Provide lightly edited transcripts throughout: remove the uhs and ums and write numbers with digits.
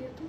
দিয়ে তো।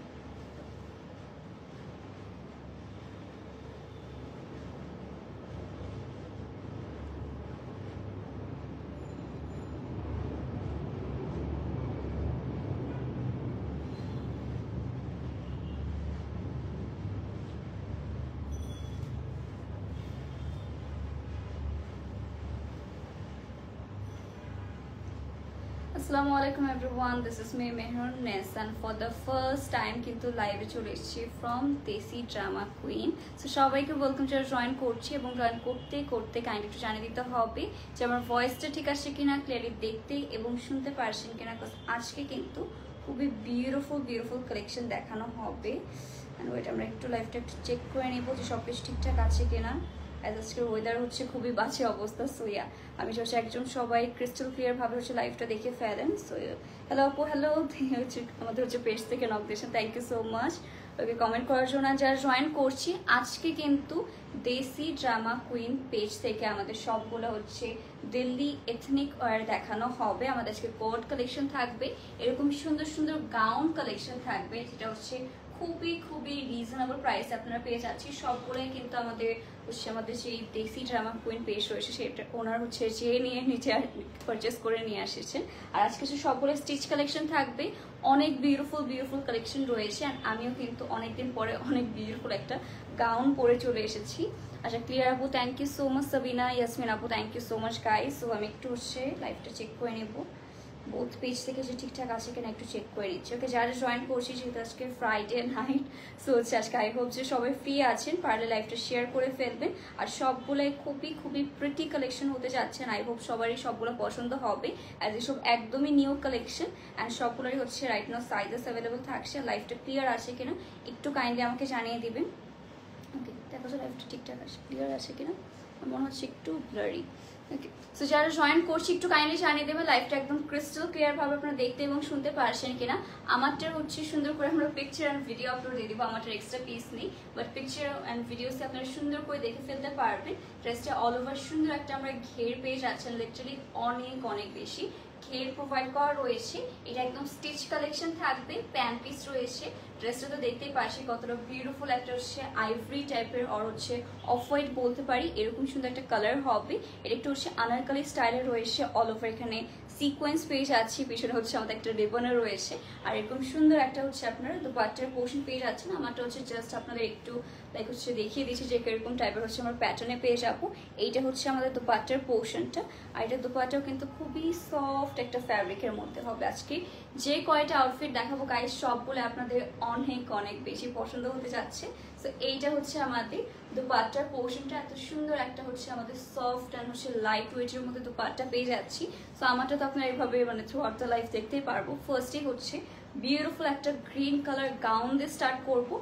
আসসালামু আলাইকুম everyone, this is me Mehrun Nes and for the first time কিন্তু লাইভে চলে এসেছি from Desi drama queen. So সবাইকে ওয়েলকাম, যারা জয়েন করছি এবং জয়েন করতে করতে কাইন্ডলি একটু জানিয়ে দিতে হবে যে আমার ভয়েসটা ঠিক আছে কিনা, ক্লিয়ারলি দেখতে এবং শুনতে পারছেন কিনা। আজকে কিন্তু খুবই বিউটিফুল কালেকশন দেখানো হবে। অ্যান্ড ওইটা আমরা একটু লাইভটা একটু চেক করে নেব যে সব কিছু ঠিকঠাক আছে কিনা। আজকের ওয়েদার হচ্ছে খুবই বাজে অবস্থা। সো আমি হচ্ছে একদম সবাই ক্রিস্টাল ক্লিয়ার ভাবে হচ্ছে লাইভটা দেখে ফেলেন। সো হ্যালো আপু, হ্যালো হচ্ছে আমাদের হচ্ছে পেজ থেকে নক দিয়েছেন, thank you so much okay comment করার জন্য। যারা জয়েন করছি আজকে কিন্তু দেশি ড্রামা কুইন পেজ থেকে আমাদের সবগুলো হচ্ছে দিল্লি এথনিক ওয়্যার দেখানো হবে। আমাদের আজকে কোট কালেকশন থাকবে, এরকম সুন্দর সুন্দর গাউন কালেকশন থাকবে, যেটা হচ্ছে খুবই রিজনেবল প্রাইসে আপনারা পেয়ে যাচ্ছি। সবগুলোই কিন্তু আমাদের সেই দেশি ড্রামা কুইন পেজ রয়েছে, সেটা ওনার হচ্ছে যে নিচে পারচেস করে নিয়ে আসছেন। আর আজকে সবগুলো স্টিচ কালেকশন থাকবে, অনেক বিউটিফুল কালেকশন রয়েছে। আর আমিও কিন্তু অনেকদিন পরে অনেক বিউটিফুল একটা গাউন পরে চলে এসেছি। আচ্ছা ক্লিয়ার আপু, thank you so much. Sabina, Yasmin আপু, thank you so much guys. So আমি একটু হচ্ছে লাইভটা চেক করে নেবো বোথ পেজ থেকে যে ঠিকঠাক আছে কিনা একটু চেক করে নিচ্ছি। ওকে, যারা জয়েন করছি, যেহেতু আজকে ফ্রাইডে নাইট, সো হচ্ছে আজকে আই হোপ যে সবাই ফ্রি আছেন, পারলে লাইভটা শেয়ার করে ফেলবেন। আর সবগুলোই খুবই প্রিটি কালেকশন হতে যাচ্ছেন। আই হোপ সবারই সবগুলো পছন্দ হবে, অ্যাজ এসব একদমই নিউ কালেকশন। অ্যান্ড সবগুলোই হচ্ছে রাইট নাও সাইজেস অ্যাভেলেবল থাকছে। লাইভটা ক্লিয়ার আছে কিনা একটু কাইন্ডলি আমাকে জানিয়ে দিবেন। ওকে, দেখো যে লাইভটা ঠিকঠাক আছে, ক্লিয়ার আছে কিনা। মনে হচ্ছে একটু ব্লারি। ওকে, সো যারা জয়েন করছি একটু কাইন্ডলি জানিয়ে দেবে লাইভটা একদম ক্রিস্টাল ক্লিয়ার ভাবে আপনারা দেখতে এবং শুনতে পারছেন কিনা। আমারটা হচ্ছে সুন্দর করে আমরা পিকচার অ্যান্ড ভিডিও আপলোড দিয়ে দিব, আমারটা এক্সট্রা পিস নেই, বাট পিকচার অ্যান্ড ভিডিওসে আপনারা সুন্দর করে দেখে ফেলতে পারবেন। ড্রেসটা অল ওভার সুন্দর একটা আমরা ঘের পেয়ে যাচ্ছেন, লিটারালি অনেক বেশি ঘের প্রোভাইড করা রয়েছে। এটা একদম স্টিচ কালেকশন থাকবে, প্যান্ট পিস রয়েছে। ড্রেসটা তো দেখতেই পাচ্ছি কতটা বিউটিফুল একটা হচ্ছে আইভরি টাইপের, আর হচ্ছে অফ হোয়াইট বলতে পারি, এরকম সুন্দর একটা কালার হবে। এটা একটু হচ্ছে আনারকলি স্টাইলে রয়েছে, অল ওভার এখানে সিকোয়েন্স পেয়ে যাচ্ছি, পিছনে হচ্ছে আমাদের একটা রিবনও রয়েছে। আর এরকম সুন্দর একটা হচ্ছে আপনারা দুপাট্টার পোর্শন পেয়ে যাচ্ছেন। আমারটা হচ্ছে জাস্ট আপনাদের একটু লাইক হচ্ছে দেখিয়ে দিচ্ছি যে কিরকম টাইপের হচ্ছে আমরা প্যাটার্নে পেয়ে যাবো। এইটা হচ্ছে আমাদের দুপাট্টার পোর্শনটা। আর এটা দুপাট্টাও কিন্তু খুবই সফট একটা ফ্যাব্রিকের মধ্যে হবে। আজকে যে কয়টা আউটফিট দেখাবো গাইস, সবগুলো আপনাদের অনেক বেশি পছন্দ হতে যাচ্ছে। সো এইটা হচ্ছে আমাদের দুপাট্টার পোর্শনটা, এত সুন্দর একটা হচ্ছে আমাদের সফট অ্যান্ড হচ্ছে লাইট ওয়েটের মধ্যে দুপাট্টা পেয়ে যাচ্ছি। সো আমারটা তো আপনারা এইভাবে মানে থ্রু আউট দ্য লাইফ দেখতেই পারবো। ফার্স্টেই হচ্ছে বিউটিফুল একটা গ্রিন কালার গাউন দিয়ে স্টার্ট করবো,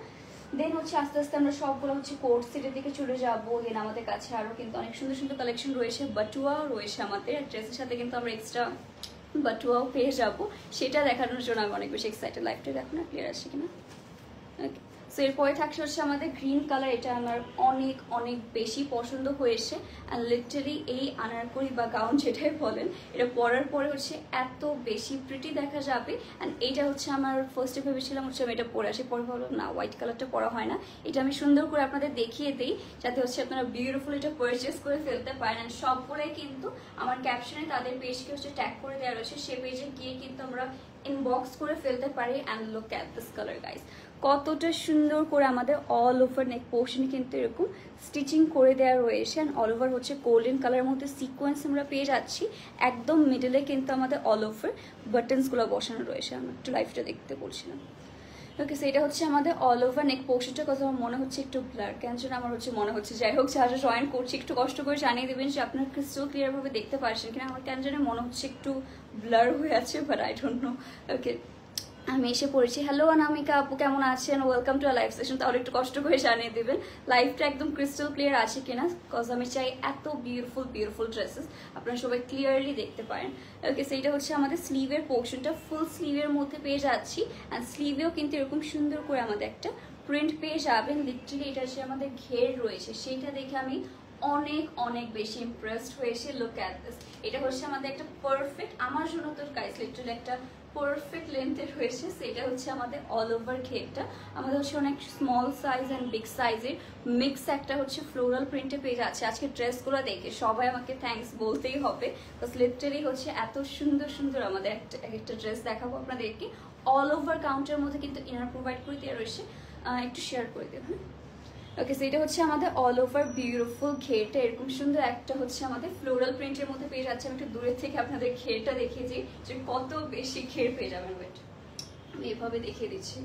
দেন হচ্ছে আস্তে আস্তে আমরা সবগুলো হচ্ছে কোট সেটের দিকে চলে যাবো। দেন আমাদের কাছে আরও কিন্তু অনেক সুন্দর কালেকশন রয়েছে, বাটুয়াও রয়েছে আমাদের। ড্রেসের সাথে কিন্তু আমরা এক্সট্রা বাটুয়াও পেয়ে যাবো, সেটা দেখানোর জন্য আমি অনেক বেশি এক্সাইটেড। লাইফটা দেখো না ক্লিয়ার আসছে কিনা। ওকে, সো এরপরে থাকছে হচ্ছে আমাদের গ্রিন কালার। এটা আমার অনেক বেশি পছন্দ হয়েছে। অ্যান্ড লিটারালি এই আনারকলি বা গাউন যেটাই বলেন, এটা পরার পরে হচ্ছে এত বেশি প্রিটি দেখা যাবে। অ্যান্ড এইটা হচ্ছে আমার ফার্স্টে ভেবেছিলাম হচ্ছে আমি এটা পরে আসি, পরে ভালো না হোয়াইট কালারটা পরা হয় না, এটা আমি সুন্দর করে আপনাদের দেখিয়ে দিই যাতে হচ্ছে আপনারা বিউটিফুল এটা পারচেস করে ফেলতে পারেন। অ্যান্ড সবগুলোই কিন্তু আমার ক্যাপশনে তাদের পেজকে হচ্ছে ট্যাগ করে দেওয়া রয়েছে, সে পেজে গিয়ে কিন্তু আমরা ইনবক্স করে ফেলতে পারি। And look at this colour guys, কতটা সুন্দর করে আমাদের অল ওভার নেক পোর্শনে কিন্তু এরকম স্টিচিং করে দেওয়া রয়েছে। অ্যান্ড অল ওভার হচ্ছে গোল্ডেন কালারের মধ্যে সিকোয়েন্স আমরা পেয়ে যাচ্ছি। একদম মিডলে কিন্তু আমাদের অল ওভার বাটনসগুলো বসানো রয়েছে। আমি একটু লাইফটা দেখতে বলছিলাম। ওকে, সেটা হচ্ছে আমাদের অল ওভার নেক পোর্শনটা। কথা আমার মনে হচ্ছে একটু ব্লার, কেন যেন আমার হচ্ছে মনে হচ্ছে। যাই হোক, যারা জয়েন করছি একটু কষ্ট করে জানিয়ে দেবেন যে আপনার ক্রিস্টাল ক্লিয়ারভাবে দেখতে পারছেন কিনা। আমার কেন যেন মনে হচ্ছে একটু ব্লার হয়ে আছে, বাট আই ডোন্ট নো। ওকে, আমি এসে পড়েছি। হ্যালো অনামিকা আপু, কেমন আছেন? Welcome to a live session. তাহলে একটু কষ্ট করে জানিয়ে দেবেন লাইভটা একদম ক্রিস্টাল ক্লিয়ার আছে কিনা, কজ আমি চাই এত বিউটিফুল ড্রেসেস আপনারা সবাই ক্লিয়ারলি দেখতে পারেন। ওকে, সেইটা হচ্ছে আমাদের স্লিভের পোর্শনটা, ফুল স্লিভের মধ্যে পেয়ে যাচ্ছি। অ্যান্ড স্লিভেও কিন্তু এরকম সুন্দর করে আমাদের একটা প্রিন্ট পেয়ে যাবেন। লিটারালি এটা যে আমাদের ঘের রয়েছে সেইটা দেখে আমি অনেক বেশি ইমপ্রেসড হয়েছে। লুক অ্যাট দিস, এটা হচ্ছে আমাদের একটা পারফেক্ট, আমার জন্য তো গাইস লিটারালি একটা পারফেক্ট লেন্থের হয়েছে। সেটা হচ্ছে আমাদের অল ওভার ঘেরটা, আমাদের হচ্ছে অনেক স্মল সাইজ অ্যান্ড বিগ সাইজের মিক্স একটা হচ্ছে ফ্লোরাল প্রিন্টে পেয়ে যাচ্ছে। আজকে ড্রেসগুলো দেখে সবাই আমাকে থ্যাঙ্কস বলতেই হবে, বিকজ লিটারালি হচ্ছে এত সুন্দর সুন্দর আমাদের একটা ড্রেস দেখাবো আপনাদেরকে। অল ওভার কাউন্টের মধ্যে কিন্তু ইনার প্রোভাইড করে দেওয়া রয়েছে, একটু শেয়ার করে দেব। হ্যাঁ ওকে, সো এটা হচ্ছে আমাদের অল ওভার বিউটিফুল ঘেরটা, এরকম সুন্দর একটা হচ্ছে আমাদের ফ্লোরাল প্রিন্টের মধ্যে পেয়ে যাচ্ছে। আমি একটু দূরের থেকে আপনাদের ঘেরটা দেখিয়েছি যে কত বেশি ঘের পেয়ে যাবেন। ওয়েট আমি এভাবে দেখিয়ে দিচ্ছি,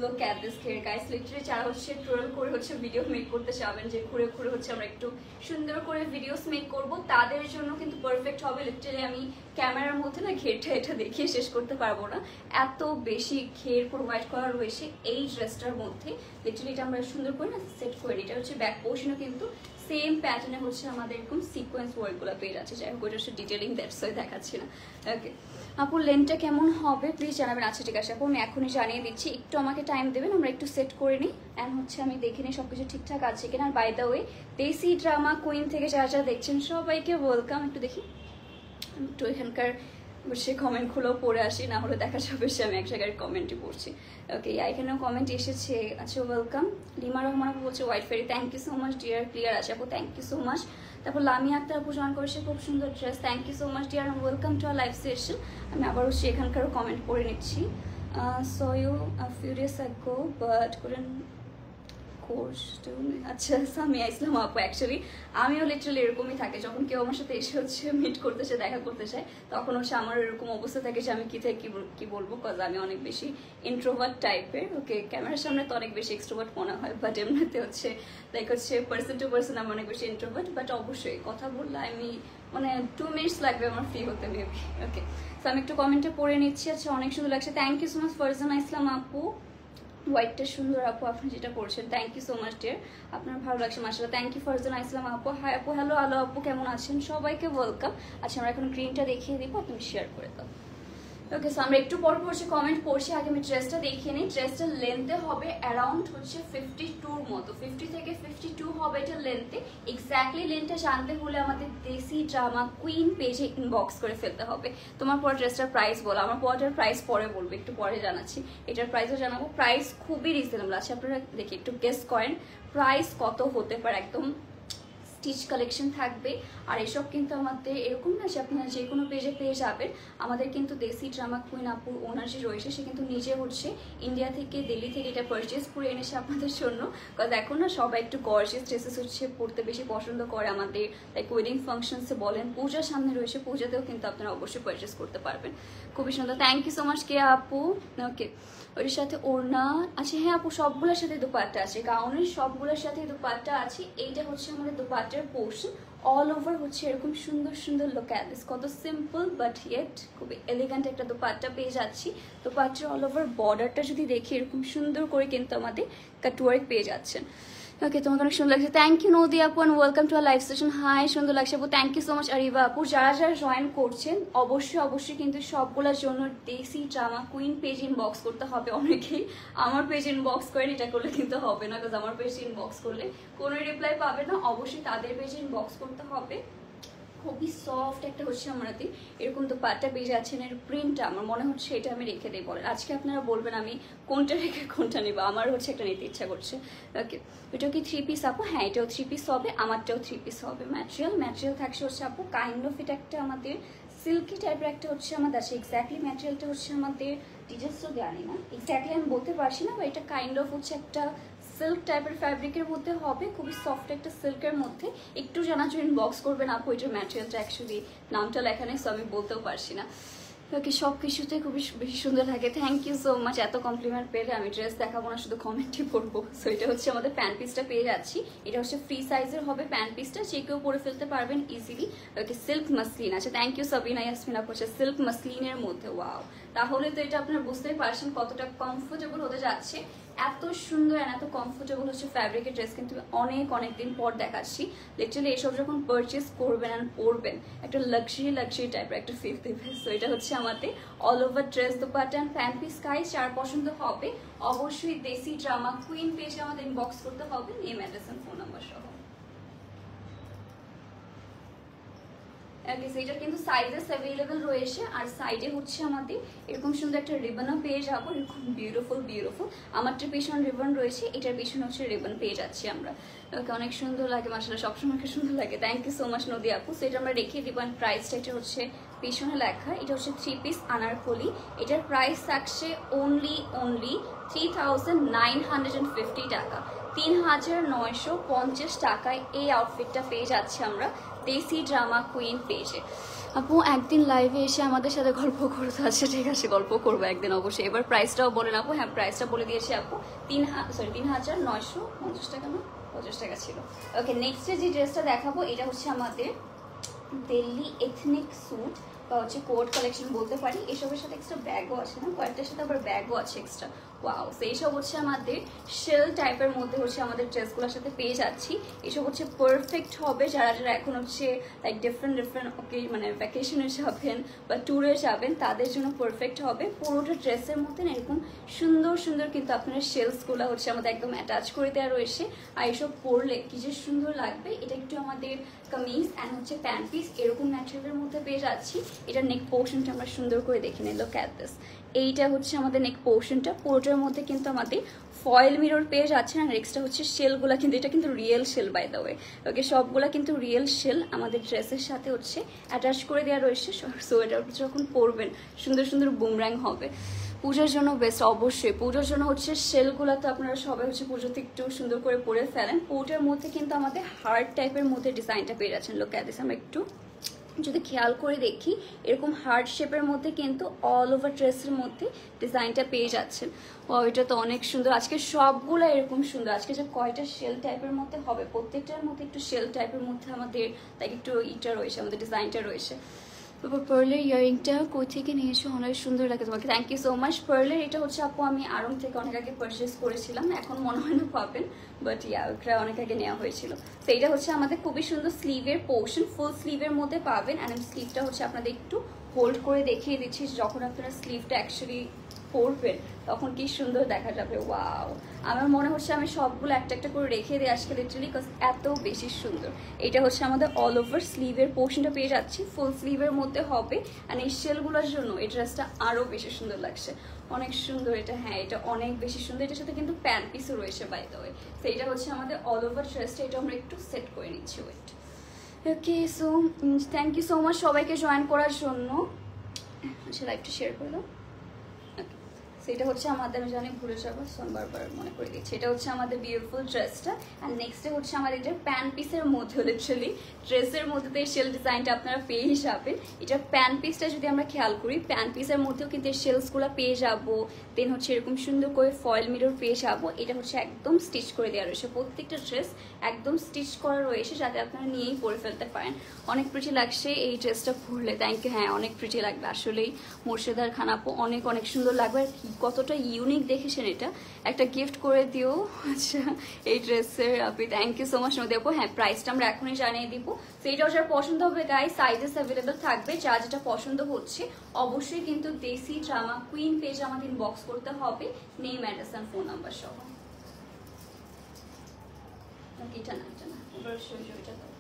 লুক অ্যাট দিস ঘের গাইস। লিটারালি যারা হচ্ছে ট্রোল করে হচ্ছে ভিডিও মেক করতে চাবেন, যে ঘুরে ঘুরে হচ্ছে আমরা একটু সুন্দর করে ভিডিওস মেক করব, তাদের জন্য কিন্তু পারফেক্ট হবে। লিটারালি আমি ক্যামেরার মধ্যে না ঘেরটা এটা দেখিয়ে শেষ করতে পারবো না, এত বেশি ঘের প্রোভাইড করা রয়েছে এই ড্রেসটার মধ্যে। লিটারালি এটা আমরা সুন্দর করে না সেট করে দিই। এটা হচ্ছে ব্যাক পোর্শনও কিন্তু সেম প্যাটার্নে হচ্ছে আমাদের এরকম সিকোয়েন্স ওয়ার্কগুলো পেয়ে যাচ্ছে। যাই হোক ওইটা হচ্ছে ডিটেলিং দ্যাটস ওয়াই দেখাচ্ছি না। ওকে আপুর লেন্থটা কেমন হবে প্লিজ জানাবেন। আচ্ছা ঠিক আছে আপু, আমি এখনই জানিয়ে দিচ্ছি, একটু আমাকে টাইম দেবেন, আমরা একটু সেট করে নিই অ্যান্ড হচ্ছে আমি দেখে নিই সব কিছু ঠিকঠাক আছে কিনা। আর বাই দ্য ওয়ে দেশি ড্রামা কুইন থেকে যারা যারা দেখছেন সবাইকে ওয়েলকাম। একটু দেখি আমি একটু এখানকার সে কমেন্টগুলোও পড়ে আসি, না হলে দেখা যাবে সে আমি এক জায়গায় কমেন্টই পড়ছি। ওকে এখানেও কমেন্ট এসেছে। আচ্ছা ওয়েলকাম। লিমা রহমান আপু বলছে white fairy, thank you so much dear. Clear আছে আপু, থ্যাংক ইউ সো মাচ। তারপর লামিয়া আক্তার আপু জয়েন করেছে, খুব সুন্দর dress, thank you so much dear, welcome to our live session. আমি আবার হচ্ছে এখানকারও কমেন্ট পড়ে নিচ্ছি। So you few days ago but couldn't course to. আচ্ছা সামিয়া ইসলাম আপু, অ্যাকচুয়ালি আমিও লিটারালি এরকমই থাকে, যখন কেউ আমার সাথে এসে হচ্ছে মিট করতে চায়, দেখা করতে চায়, তখন হচ্ছে আমার এরকম অবস্থা থাকে যে আমি কি থেকে কি বলবো, কজ আমি অনেক বেশি ইন্ট্রোভার্ট টাইপের। ওকে ক্যামেরার সামনে তো অনেক বেশি এক্সট্রোভার্ট মনে হয়, বাট এমনিতে হচ্ছে লাইক হচ্ছে পার্সন টু পার্সন আমি অনেক বেশি ইন্ট্রোভার্ট। বাট অবশ্যই কথা বললে আমি মানে 2 মিনিটস লাগবে আমার ফ্রি হতে মেবি। ওকে তো আমি একটু কমেন্টে পড়ে নিচ্ছি। আচ্ছা অনেক সুন্দর লাগছে, thank you so much Farzana Islam আপু। হোয়াইটটা সুন্দর আপু, আপনি যেটা করছেন thank you so much dear, আপনার ভালো লাগছে মাশাআল্লাহ, থ্যাংক ইউ ফারজানা ইসলাম আপু। হাই আপু, হ্যালো আলো আপু, কেমন আছেন? সবাইকে ওয়েলকাম। আচ্ছা আমরা এখন গ্রিনটা দেখিয়ে দিব, আপনি শেয়ার করে দাও। ওকে সো আমরা একটু পর পড়ছি কমেন্ট পড়ছি, আগে আমি ড্রেসটা দেখিয়ে নিই। ড্রেসটার লেন্থে হবে অ্যারাউন্ড হচ্ছে 52 মতো, 50 থেকে 52 হবে এটা লেন্থে। এক্স্যাক্টলি লেন্থটা জানতে হলে আমাদের দেশি ড্রামা কুইন পেজে ইনবক্স করে ফেলতে হবে। তোমার পরে ড্রেসটার প্রাইস বলো, আমার পরের প্রাইস পরে বলবো, একটু পরে জানাচ্ছি। এটার প্রাইসও জানাবো, প্রাইস খুবই রিজনেবল আছে। আপনারা দেখি একটু গেস করেন প্রাইস কত হতে পারে। একদম স্টিচ কালেকশন থাকবে, আর এসব কিন্তু আমাদের এরকম না যে আপনারা যে কোনো পেজে পেয়ে যাবেন। আমাদের কিন্তু দেশি ড্রামা কুইন আপুর ওনার যে রয়েছে সে কিন্তু নিজে হচ্ছে ইন্ডিয়া থেকে দিল্লি থেকে এটা পারচেস করে এনেছে আপনাদের জন্য। কজ এখন না সবাই একটু গর্জিয়াস ড্রেসেস হচ্ছে পরতে বেশি পছন্দ করে আমাদের, লাইক ওয়েডিং ফাংশনসে বলেন, পূজার সামনে রয়েছে, পূজাতেও কিন্তু আপনারা অবশ্যই পারচেস করতে পারবেন। খুবই সুন্দর, থ্যাংক ইউ সো মাচ কে আপু। ওকে ওর সাথে ওড়না আছে, হ্যাঁ আপু সবগুলোর সাথে দুপাট্টা আছে, গাউনের সবগুলোর সাথে দুপাট্টা আছে। এইটা হচ্ছে আমাদের দুপাট্টার পোর্শন, অল ওভার হচ্ছে এরকম সুন্দর সুন্দর লুক অ্যাট দিস, কত সিম্পল বাট ইয়েট খুবই এলিগেন্ট একটা দুপাট্টা পেয়ে যাচ্ছি। দুপাট্টার অল ওভার বর্ডারটা যদি দেখি এরকম সুন্দর করে কিন্তু আমাদের কাটওয়ার্ক পেয়ে যাচ্ছেন। ওকে তোমাকে অনেক সুন্দর লাগছে, থ্যাংক ইউ নদী আপু and welcome to our live session. Hi সুন্দর লাগছে আপু, thank you so much Ariba আপু। যারা যারা জয়েন করছেন অবশ্যই কিন্তু সবগুলোর জন্য দেশি ড্রামা কুইন পেজ ইনবক্স করতে হবে। অনেকেই আমার পেজ ইনবক্স করেন, এটা করলে কিন্তু হবে না, বিকজ আমার পেজ ইনবক্স করলে কোনো রিপ্লাই পাবে না, অবশ্যই তাদের পেজে ইনবক্স করতে হবে। খুবই সফট একটা হচ্ছে আমাদের এরকম তো পাটটা পেয়ে যাচ্ছেন, এর প্রিন্টটা আমার মনে হচ্ছে এটা আমি রেখে দিই। বলেন আজকে আপনারা বলবেন আমি কোনটা রেখে কোনটা নেবো, আমার হচ্ছে একটা নিতে ইচ্ছা করছে। ওকে এটাও কি 3 পিস আপু? হ্যাঁ এটাও 3 পিস হবে, আমারটাও 3 পিস হবে। ম্যাটেরিয়াল থাকছে হচ্ছে আপু কাইন্ড অফ এটা একটা আমাদের সিল্কি টাইপের একটা হচ্ছে আমাদের আছে। এক্স্যাক্টলি ম্যাটেরিয়ালটা হচ্ছে আমাদের ডিটেলস তো জানি না, এক্স্যাক্টলি আমি বলতে পারছি না, বা এটা কাইন্ড অফ হচ্ছে একটা সিল্ক টাইপের ফ্যাব্রিকের মধ্যে হবে, খুবই সফট একটা সিল্কের মধ্যে। একটু জানার জন্য ইনবক্স করবেন আপু, এটার ম্যাটেরিয়ালটা অ্যাকচুয়ালি নামটা লেখা নেই, সো আমি বলতেও পারছি না। ওকে সব কিছুতে খুবই বেশি সুন্দর থাকে, থ্যাংক ইউ সো মাচ। এত কমপ্লিমেন্ট পেলে আমি ড্রেস দেখাবো না, শুধু কমেন্টই পড়বো। সো এটা হচ্ছে আমাদের প্যান্ট পিসটা পেয়ে যাচ্ছি, এটা হচ্ছে ফ্রি সাইজের হবে প্যান্ট পিসটা, যে কেউ পরে ফেলতে পারবেন ইজিলি। ওকে সিল্ক মাসলিন আছে, থ্যাংক ইউ সাবিনা ইয়াসমিন আপু। সিল্ক মাসলিনের মধ্যে ওয়াও, তাহলে তো এটা আপনারা বুঝতেই পারছেন কতটা কমফোর্টেবল হতে যাচ্ছে। এত সুন্দর আর এত কমফোর্টেবল হচ্ছে ফ্যাব্রিকের ড্রেস কিন্তু অনেক দিন পর দেখাচ্ছি। লিটারালি এসব যখন পারচেস করবেন আর পরবেন একটা লাক্সারি টাইপের একটা ফিল দেবে। সো এটা হচ্ছে আমাদের all over dress dupatta and pant piece guys. যার পছন্দ হবে অবশ্যই দেশি ড্রামা কুইন পেজে আমাদের ইনবক্স করতে হবে, name address and phone number সহ। এটার কিন্তু সাইজেস অ্যাভেলেবেল রয়েছে, আর সাইডে হচ্ছে আমাদের এরকম সুন্দর একটা রিবনও পেয়ে যাবো, এরকম বিউটিফুল বিউটিফুল। আমারটার পিছনে রিবন রয়েছে, এটার পিছনে হচ্ছে রিবন পেয়ে যাচ্ছি আমরা। ওকে, অনেক সুন্দর লাগে মাশাআল্লাহ, সবসময় সুন্দর লাগে। থ্যাংক ইউ সো মাচ নদী আপু। সো এটা আমরা রেখে দিব। প্রাইসটা এটা হচ্ছে পিছনে লেখা, এটা হচ্ছে 3 পিস আনারকলি। এটার প্রাইস থাকছে অনলি 3950 টাকা, 3950 টাকায় এই আউটফিটটা পেয়ে যাচ্ছে আমরা দেশি ড্রামা কুইন পেজে। আপু একদিন লাইভে এসে আমাদের সাথে গল্প করতে আছে, ঠিক আছে গল্প করবো একদিন অবশ্যই। এবার প্রাইসটাও বলেন আপু। হ্যাঁ, প্রাইসটা বলে দিয়েছি আপু, 3950 টাকা না 50 টাকা ছিল। ওকে, নেক্সটে যে ড্রেসটা দেখাবো এটা হচ্ছে আমাদের দিল্লি এথনিক স্যুট বা হচ্ছে কোট কালেকশন বলতে পারি। এসবের সাথে এক্সট্রা ব্যাগও আছে না, কয়েকটার সাথে আবার ব্যাগও আছে এক্সট্রা। ওয়াও, তো এইসব হচ্ছে আমাদের শেল টাইপের মধ্যে হচ্ছে আমাদের ড্রেসগুলোর সাথে পেয়ে যাচ্ছি। এসব হচ্ছে পারফেক্ট হবে যারা যারা এখন হচ্ছে লাইক ডিফারেন্ট ওকে মানে ভ্যাকেশনে যাবেন বা ট্যুরে যাবেন, তাদের জন্য পারফেক্ট হবে। পুরোটা ড্রেসের মধ্যে না এরকম সুন্দর সুন্দর কিন্তু আপনারা শেলসগুলো হচ্ছে আমাদের একদম অ্যাটাচ করে দেওয়া রয়েছে। আর এইসব পরলে কি যে সুন্দর লাগবে। এটা একটু আমাদের কামিজ অ্যান্ড হচ্ছে প্যান্ট পিস এরকম ম্যাটেরিয়ালের মধ্যে পেয়ে যাচ্ছি। এটার নেক পোর্শনটা আমরা সুন্দর করে দেখে নিল, ক্যাট দিস। এইটা হচ্ছে আমাদের নেক পোর্শনটা, পুরোটার মধ্যে কিন্তু আমাদের ফয়েল মিরর পেয়ে যাচ্ছে। আর নেক্সটটা হচ্ছে শেলগুলা, কিন্তু এটা কিন্তু real shell by the way. Okay, সবগুলা কিন্তু রিয়েল শেল আমাদের ড্রেসের সাথে হচ্ছে অ্যাটাচ করে দেওয়া রয়েছে। সো এটা যখন পরবেন সুন্দর সুন্দর বুমরাং হবে। পুজোর জন্য বেস্ট, অবশ্যই পুজোর জন্য হচ্ছে শেলগুলো তো আপনারা সবাই হচ্ছে পুজোতে একটু সুন্দর করে পরে ফেলেন। পুজোর মধ্যে কিন্তু আমাদের হার্ট টাইপের মধ্যে ডিজাইনটা পেয়ে যাচ্ছেন। লোক অ্যাট দিস, আমরা একটু যদি খেয়াল করে দেখি এরকম হার্ট শেপের মধ্যে কিন্তু অল ওভার ড্রেসের মধ্যে ডিজাইনটা পেয়ে যাচ্ছেন। ও, এটা তো অনেক সুন্দর। আজকে সবগুলো এরকম সুন্দর। আজকে যে কয়টা শেল টাইপের মধ্যে হবে, প্রত্যেকটার মধ্যে একটু শেল টাইপের মধ্যে আমাদের তাই একটু ইটা রয়েছে, আমাদের ডিজাইনটা রয়েছে। পার্লের ইয়ারিংটা কই থেকে নিয়েছো, অনেক সুন্দর লাগে তোমাকে। Thank you so much. পার্লের এটা হচ্ছে আপু আমি আরং থেকে অনেক আগে পারচেস করেছিলাম, এখন মনে হয় না পাবেন, বাট ইয়া ওটা অনেক আগে নেওয়া হয়েছিল। তো এটা হচ্ছে আমাদের খুবই সুন্দর স্লিভের পোর্শন, ফুল স্লিভের মধ্যে পাবেন। অ্যান্ড স্লিভটা হচ্ছে আপনাদের একটু হোল্ড করে দেখিয়ে দিচ্ছি, যখন আপনারা স্লিভটা অ্যাকচুয়ালি পরবেন তখন কি সুন্দর দেখা যাবে। ওয়াও, আমার মনে হচ্ছে আমি সবগুলো একটা একটা করে রেখে দিই আজকে লিটারালি, বিকজ এত বেশি সুন্দর। এটা হচ্ছে আমাদের অল ওভার স্লিভের পোর্শনটা পেয়ে যাচ্ছি, ফুল স্লিভের মধ্যে হবে। আর এই শেলগুলোর জন্য এই ড্রেসটা আরও বেশি সুন্দর লাগছে, অনেক সুন্দর এটা। হ্যাঁ, এটা অনেক বেশি সুন্দর। এটার সাথে কিন্তু প্যান্ট পিসও রয়েছে বাই দ্য ওয়ে। তো এটা হচ্ছে আমাদের অল ওভার ড্রেসটা, এটা আমরা একটু সেট করে নিচ্ছি। Wait, okay. So thank you so much সবাইকে জয়েন করার জন্য। আচ্ছা, লাইভটা শেয়ার করে দাও। সেটা হচ্ছে আমাদের, আমি জানি ভুলে যাবো, বারবার মনে করে দিচ্ছি। এটা হচ্ছে আমাদের বিউটিফুল ড্রেসটা। অ্যান্ড নেক্সটে হচ্ছে আমাদের এটা প্যান্ট পিসের মধ্যে, লিটারালি ড্রেসের মধ্যে তো এই শেল ডিজাইনটা আপনারা পেয়ে যাবেন। এটা প্যান্ট পিসটা যদি আমরা খেয়াল করি, প্যান্ট পিসের মধ্যেও কিন্তু এই শেলসগুলো পেয়ে যাবো। দেন হচ্ছে এরকম সুন্দর করে ফয়েল মিরর পেয়ে যাবো। এটা হচ্ছে একদম স্টিচ করে দেওয়া রয়েছে, প্রত্যেকটা ড্রেস একদম স্টিচ করা রয়েছে যাতে আপনারা নিয়েই পরে ফেলতে পারেন। অনেক প্রিটি লাগছে এই ড্রেসটা পরলে। Thank you. হ্যাঁ, অনেক প্রিটি লাগবে আসলেই। মোর্শেদার খানাপো অনেক অনেক সুন্দর লাগবে। আর কতটা ইউনিক দেখেছেন, এটা একটা গিফট করে দিও। আচ্ছা, এই ড্রেসের আপনি থ্যাংক ইউ সো মাচ নদী আপু। হ্যাঁ, প্রাইসটা আমরা এখনই জানিয়ে দিব। সেইটাও যার পছন্দ হবে গাইস, সাইজেস অ্যাভেলেবেল থাকবে। যা যেটা পছন্দ হচ্ছে অবশ্যই কিন্তু দেশি ড্রামা কুইন পেজ আমাদের ইনবক্স করতে হবে, নেম অ্যাড্রেস আর ফোন নাম্বার সহ। এটা না, এটা না, এবার এটা দাও,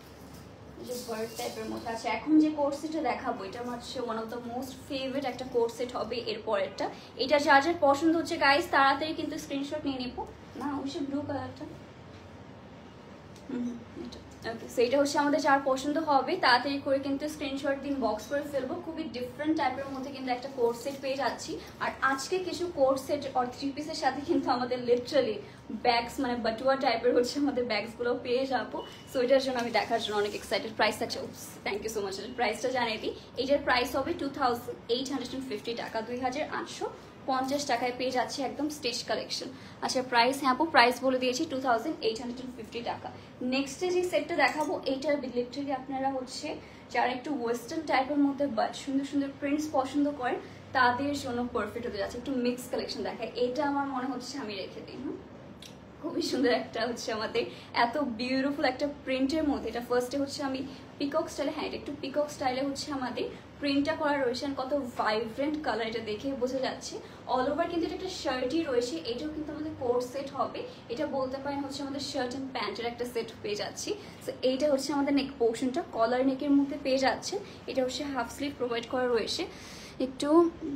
যে বার্ড টাইপের মধ্যে আছে। এখন যে কোট সেটটা দেখাবো এটা আমার হচ্ছে one of the most favourite একটা কোট সেট হবে এর পরেরটা। এটা যার যার পছন্দ হচ্ছে গাইস তাড়াতাড়ি কিন্তু স্ক্রিনশট নিয়ে নিবো। না, অবশ্যই ব্লু কালারটা। এটা ওকে। সো এটা হচ্ছে আমাদের যার পছন্দ হবে তাড়াতাড়ি করে কিন্তু স্ক্রিনশট দিন, বক্স করে ফেলবো। খুবই ডিফারেন্ট টাইপের মধ্যে কিন্তু একটা কোট সেট পেয়ে যাচ্ছি। আর আজকে কিছু কোট সেট আর 3 পিসের সাথে কিন্তু আমাদের লিটারালি ব্যাগস মানে বাটুয়া টাইপের হচ্ছে আমাদের ব্যাগসগুলো পেয়ে যাবো। সো এটার জন্য আমি দেখার জন্য অনেক এক্সাইটেড। প্রাইস থাকছে, থ্যাংক ইউ সো মাচ। প্রাইসটা জানিয়ে দিই, এটার প্রাইস হবে 2850 টাকা, 2850 টাকায় পেয়ে যাচ্ছে একদম স্টিচ কালেকশন। আচ্ছা, প্রাইস হ্যাঁ আপু প্রাইস বলে দিয়েছি 2850 টাকা। নেক্সটে যে সেটটা দেখাবো এইটার লিটারালি আপনারা হচ্ছে যারা একটু ওয়েস্টার্ন টাইপের মধ্যে বাট সুন্দর সুন্দর প্রিন্টস পছন্দ করেন তাদের জন্য পারফেক্ট হতে যাচ্ছে। একটু মিক্স কালেকশন দেখায়, এটা আমার মনে হচ্ছে আমি রেখে দিই। খুবই সুন্দর একটা হচ্ছে আমাদের এত বিউটিফুল একটা প্রিন্টের মধ্যে। এটা ফার্স্টে হচ্ছে আমি পিকক স্টাইলে, হ্যাঁ এটা একটু পিকক স্টাইলে হচ্ছে আমাদের প্রিন্টটা করা রয়েছে, আর কত ভাইব্রেন্ট কালার, এটা দেখে বোঝা যাচ্ছে। অল ওভার কিন্তু এটা একটা শার্টই রয়েছে, এটাও কিন্তু আমাদের কোট সেট হবে। এটা বলতে পারেন হচ্ছে আমাদের শার্ট অ্যান্ড প্যান্টের একটা সেট পেয়ে যাচ্ছি। সো এইটা হচ্ছে আমাদের নেক পোর্শনটা, কলার নেকের মধ্যে পেয়ে যাচ্ছে। এটা হচ্ছে হাফ স্লিভ প্রোভাইড করা রয়েছে, একটু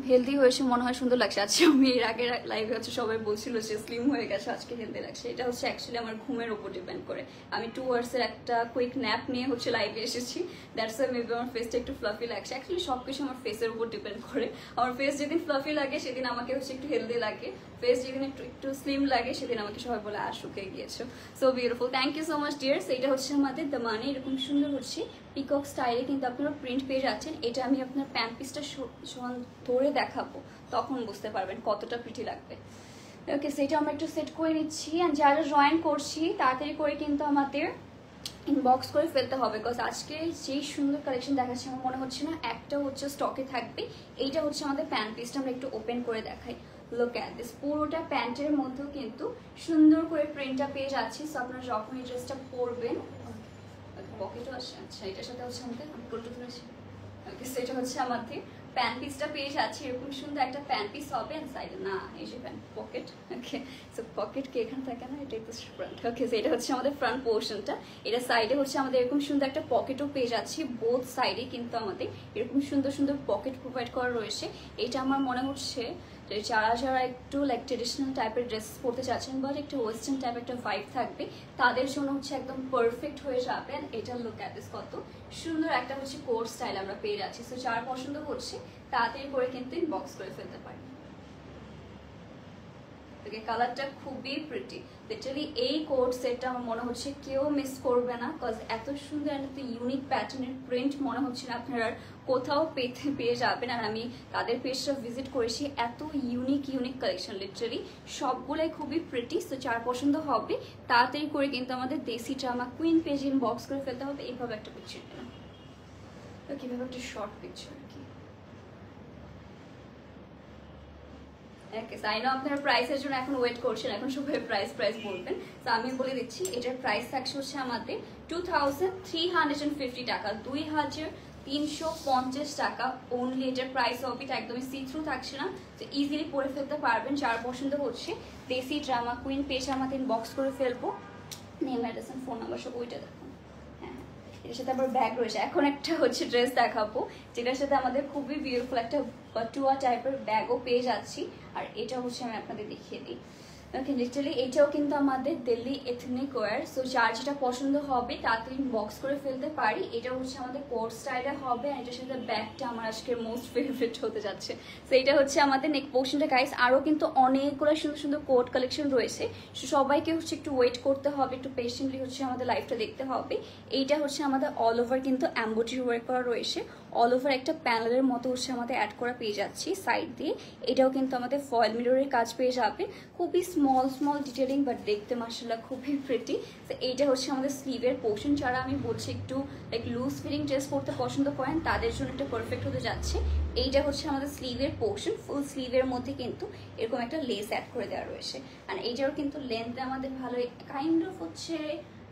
হেলদি হয়েছে মনে হয়, সুন্দর লাগছে। আজকে আমি এর আগের লাইভে হচ্ছে সবাই বলছিল যে স্লিম হয়ে গেছে, আজকে হেলদি লাগছে। এটা হচ্ছে অ্যাকচুয়ালি আমার ঘুমের উপর ডিপেন্ড করে। আমি 2 আওয়ার্সের একটা কুইক ন্যাপ নিয়ে হচ্ছে লাইভে এসেছি, দ্যাটস ওয়াই মেবি আমার ফেসটা একটু ফ্লাফি লাগছে। অ্যাকচুয়ালি সব কিছু আমার ফেসের উপর ডিপেন্ড করে। আমার ফেস যেদিন ফ্লাফি লাগে সেদিন আমাকে হচ্ছে একটু হেলদি লাগে, ফেস যেদিন একটু স্লিম লাগে সেদিন আমাকে সবাই বলে শুকে গিয়েছো। So beautiful, thank you so much dears. এটা হচ্ছে আমাদের দামানে এরকম সুন্দর হচ্ছে পিকক স্টাইলে কিন্তু আপনারা প্রিন্ট পেয়ে যাচ্ছেন। এটা আমি আপনার প্যান্ট পিসটা ধরে দেখাবো, তখন বুঝতে পারবেন কতটা প্রিটি লাগবে। ওকে, সেটা আমরা একটু সেট করে নিচ্ছি। অ্যান্ড যারা জয়েন করছি তাড়াতাড়ি করে কিন্তু আমাদের ইনবক্স করে ফেলতে হবে, বিকজ আজকে যেই সুন্দর কালেকশন দেখাচ্ছে আমার মনে হচ্ছে না একটা হচ্ছে স্টকে থাকবে। এইটা হচ্ছে আমাদের প্যান্ট পিসটা, আমরা একটু ওপেন করে দেখাই। লুক অ্যাট দিস, পুরোটা প্যান্টের মধ্যেও কিন্তু সুন্দর করে প্রিন্টটা পেয়ে যাচ্ছি। সো আপনারা যখন এই ড্রেসটা পরবেন, পকেটও আসে, আচ্ছা এটার সাথে হচ্ছে আমাদের টোটো ধরেছি। ওকে, সেটা হচ্ছে আমাদের প্যান্ট পিসটা পেয়ে যাচ্ছি, এরকম সুন্দর একটা প্যান্ট পিস হবে। এন্ড সাইডে না এই যে pant pocket, okay so pocket কি এখানে থাকে না, এটাই তো ফ্রন্ট। ওকে, এটা হচ্ছে আমাদের ফ্রন্ট পোর্শনটা। এটা সাইডে হচ্ছে আমাদের এরকম সুন্দর একটা পকেটও পেয়ে যাচ্ছি। বোথ সাইডে কিন্তু আমাদের এরকম সুন্দর সুন্দর পকেট প্রোভাইড করা রয়েছে। এটা আমার মনে হচ্ছে যারা যারা একটু লাইক ট্রেডিশনাল টাইপের ড্রেস পরতে চাচ্ছেন বাট একটু ওয়েস্টার্ন টাইপের একটা ভাইব থাকবে, তাদের জন্য হচ্ছে একদম পারফেক্ট হয়ে যাবে। এটা লুক অ্যাট দিস, কত সুন্দর একটা হচ্ছে কোট স্টাইল আমরা পেয়ে যাচ্ছি। সো যার পছন্দ হচ্ছে তাড়াতাড়ি করে কিন্তু ইনবক্স করে ফেলতে পারি। কালারটা খুবই প্রিটি, লিটারালি এই কোট সেটটা আমার মনে হচ্ছে কেউ মিস করবে না, কজ এত সুন্দর একটা ইউনিক প্যাটার্নের প্রিন্ট মনে হচ্ছে না আপনারা কোথাও পেয়ে যাবেন। আর আমি তাদের পেজটা ভিজিট করেছি, এত ইউনিক কালেকশন, লিটারালি সবগুলাই খুবই প্রিটি। সো যার পছন্দ হবে তাড়াতাড়ি করে কিন্তু আমাদের দেশি ড্রামা কুইন পেজ ইনবক্স করে ফেলতে হবে। এইভাবে একটা পিকচার দিলাম, কিভাবে একটা শর্ট পিকচার আর কি। আপনারা প্রাইসের জন্য এখন ওয়েট করছেন, এখন সবাই প্রাইস বলবেন। তো আমি বলে দিচ্ছি, এটার প্রাইস থাকছে হচ্ছে আমাদের 2350 টাকা, 2350 টাকা ওনলি। এটার প্রাইস হবে, এটা একদমই সি থ্রু থাকছে না, তো ইজিলি পরে ফেলতে পারবেন। যার পছন্দ হচ্ছে দেশি ড্রামা কুইন পেজ আমাদের ইনবক্স করে ফেলবো। নেম অ্যাড্রেস ফোন নাম্বার সব ওইটা দেখুন। এটার সাথে আবার ব্যাগ রয়েছে। এখন একটা হচ্ছে ড্রেস দেখাবো যেটার সাথে আমাদের খুবই বিউটিফুল একটা বাটুয়া টাইপের ব্যাগও পেয়ে যাচ্ছি। আর এটা হচ্ছে আমি আপনাদের দেখিয়ে দিই। ওকে, লিটারালি এটাও কিন্তু আমাদের দিল্লি এথনিক ওয়্যার। সো যার যেটা পছন্দ হবে তাতে বক্স করে ফেলতে পারি। এটা হচ্ছে আমাদের কোট স্টাইলে হবে, আর এটার সাথে ব্যাগটা আমার আজকের মোস্ট ফেভারিট হতে যাচ্ছে। সো এটা হচ্ছে আমাদের নেক পোর্শনটা গাইস। আরও কিন্তু অনেকগুলো সুন্দর সুন্দর কোট কালেকশন রয়েছে, সবাইকে হচ্ছে একটু ওয়েট করতে হবে, একটু পেশেন্টলি হচ্ছে আমাদের লাইফটা দেখতে হবে। এইটা হচ্ছে আমাদের অল ওভার কিন্তু এমব্রয়ডারি ওয়ার্ক করা রয়েছে, অল ওভার একটা প্যানেলের মতো হচ্ছে আমাদের অ্যাড করা পেয়ে যাচ্ছি সাইড দিয়ে। এটাও কিন্তু আমাদের ফয়েল মিররের কাজ পেয়ে যাবে, খুবই স্মল ডিটেলিং, বাট দেখতে মাশাআল্লাহ খুবই প্রিটি। তো এইটা হচ্ছে আমাদের স্লিভের পোর্শন। যারা আমি বলছি একটু লাইক লুজ ফিটিং ড্রেস পরতে পছন্দ করেন তাদের জন্য এটা পারফেক্ট হতে যাচ্ছে। এইটা হচ্ছে আমাদের স্লিভের পোর্শন, ফুল স্লিভের মধ্যে কিন্তু এরকম একটা লেস অ্যাড করে দেওয়া রয়েছে। আর এইটাও কিন্তু লেন্থ আমাদের ভালো, কাইন্ড অফ হচ্ছে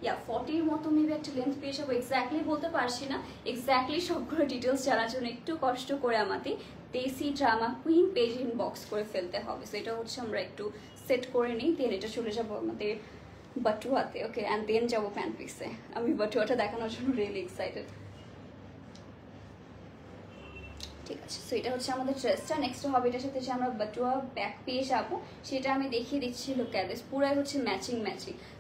40-র মতো মেবি একটা লেন্থ পেয়ে যাবো, এক্স্যাক্টলি বলতে পারছি না। এক্স্যাক্টলি সবগুলো ডিটেলস জানার জন্য একটু কষ্ট করে আমাদের দেশি ড্রামা কুইন পেজ ইনবক্স করে ফেলতে হবে। সো এটা হচ্ছে আমরা একটু সেট করে নিই, দেন এটা চলে যাবো আমাদের বাটুয়াতে। ওকে, অ্যান্ড দেন যাবো প্যান্ট পিসে। আমি বাটুয়াটা দেখানোর জন্য রিয়েলি এক্সাইটেড। ঠিক আছে, সো এটা হচ্ছে আমাদের ড্রেসটা। নেক্সট হবে এটার সাথে যে আমরা বাটুয়া ব্যাক পেয়ে যাবো, সেটা আমি দেখিয়ে দিচ্ছি। লুক অ্যাট দিস, পুরাই হচ্ছে ম্যাচিং।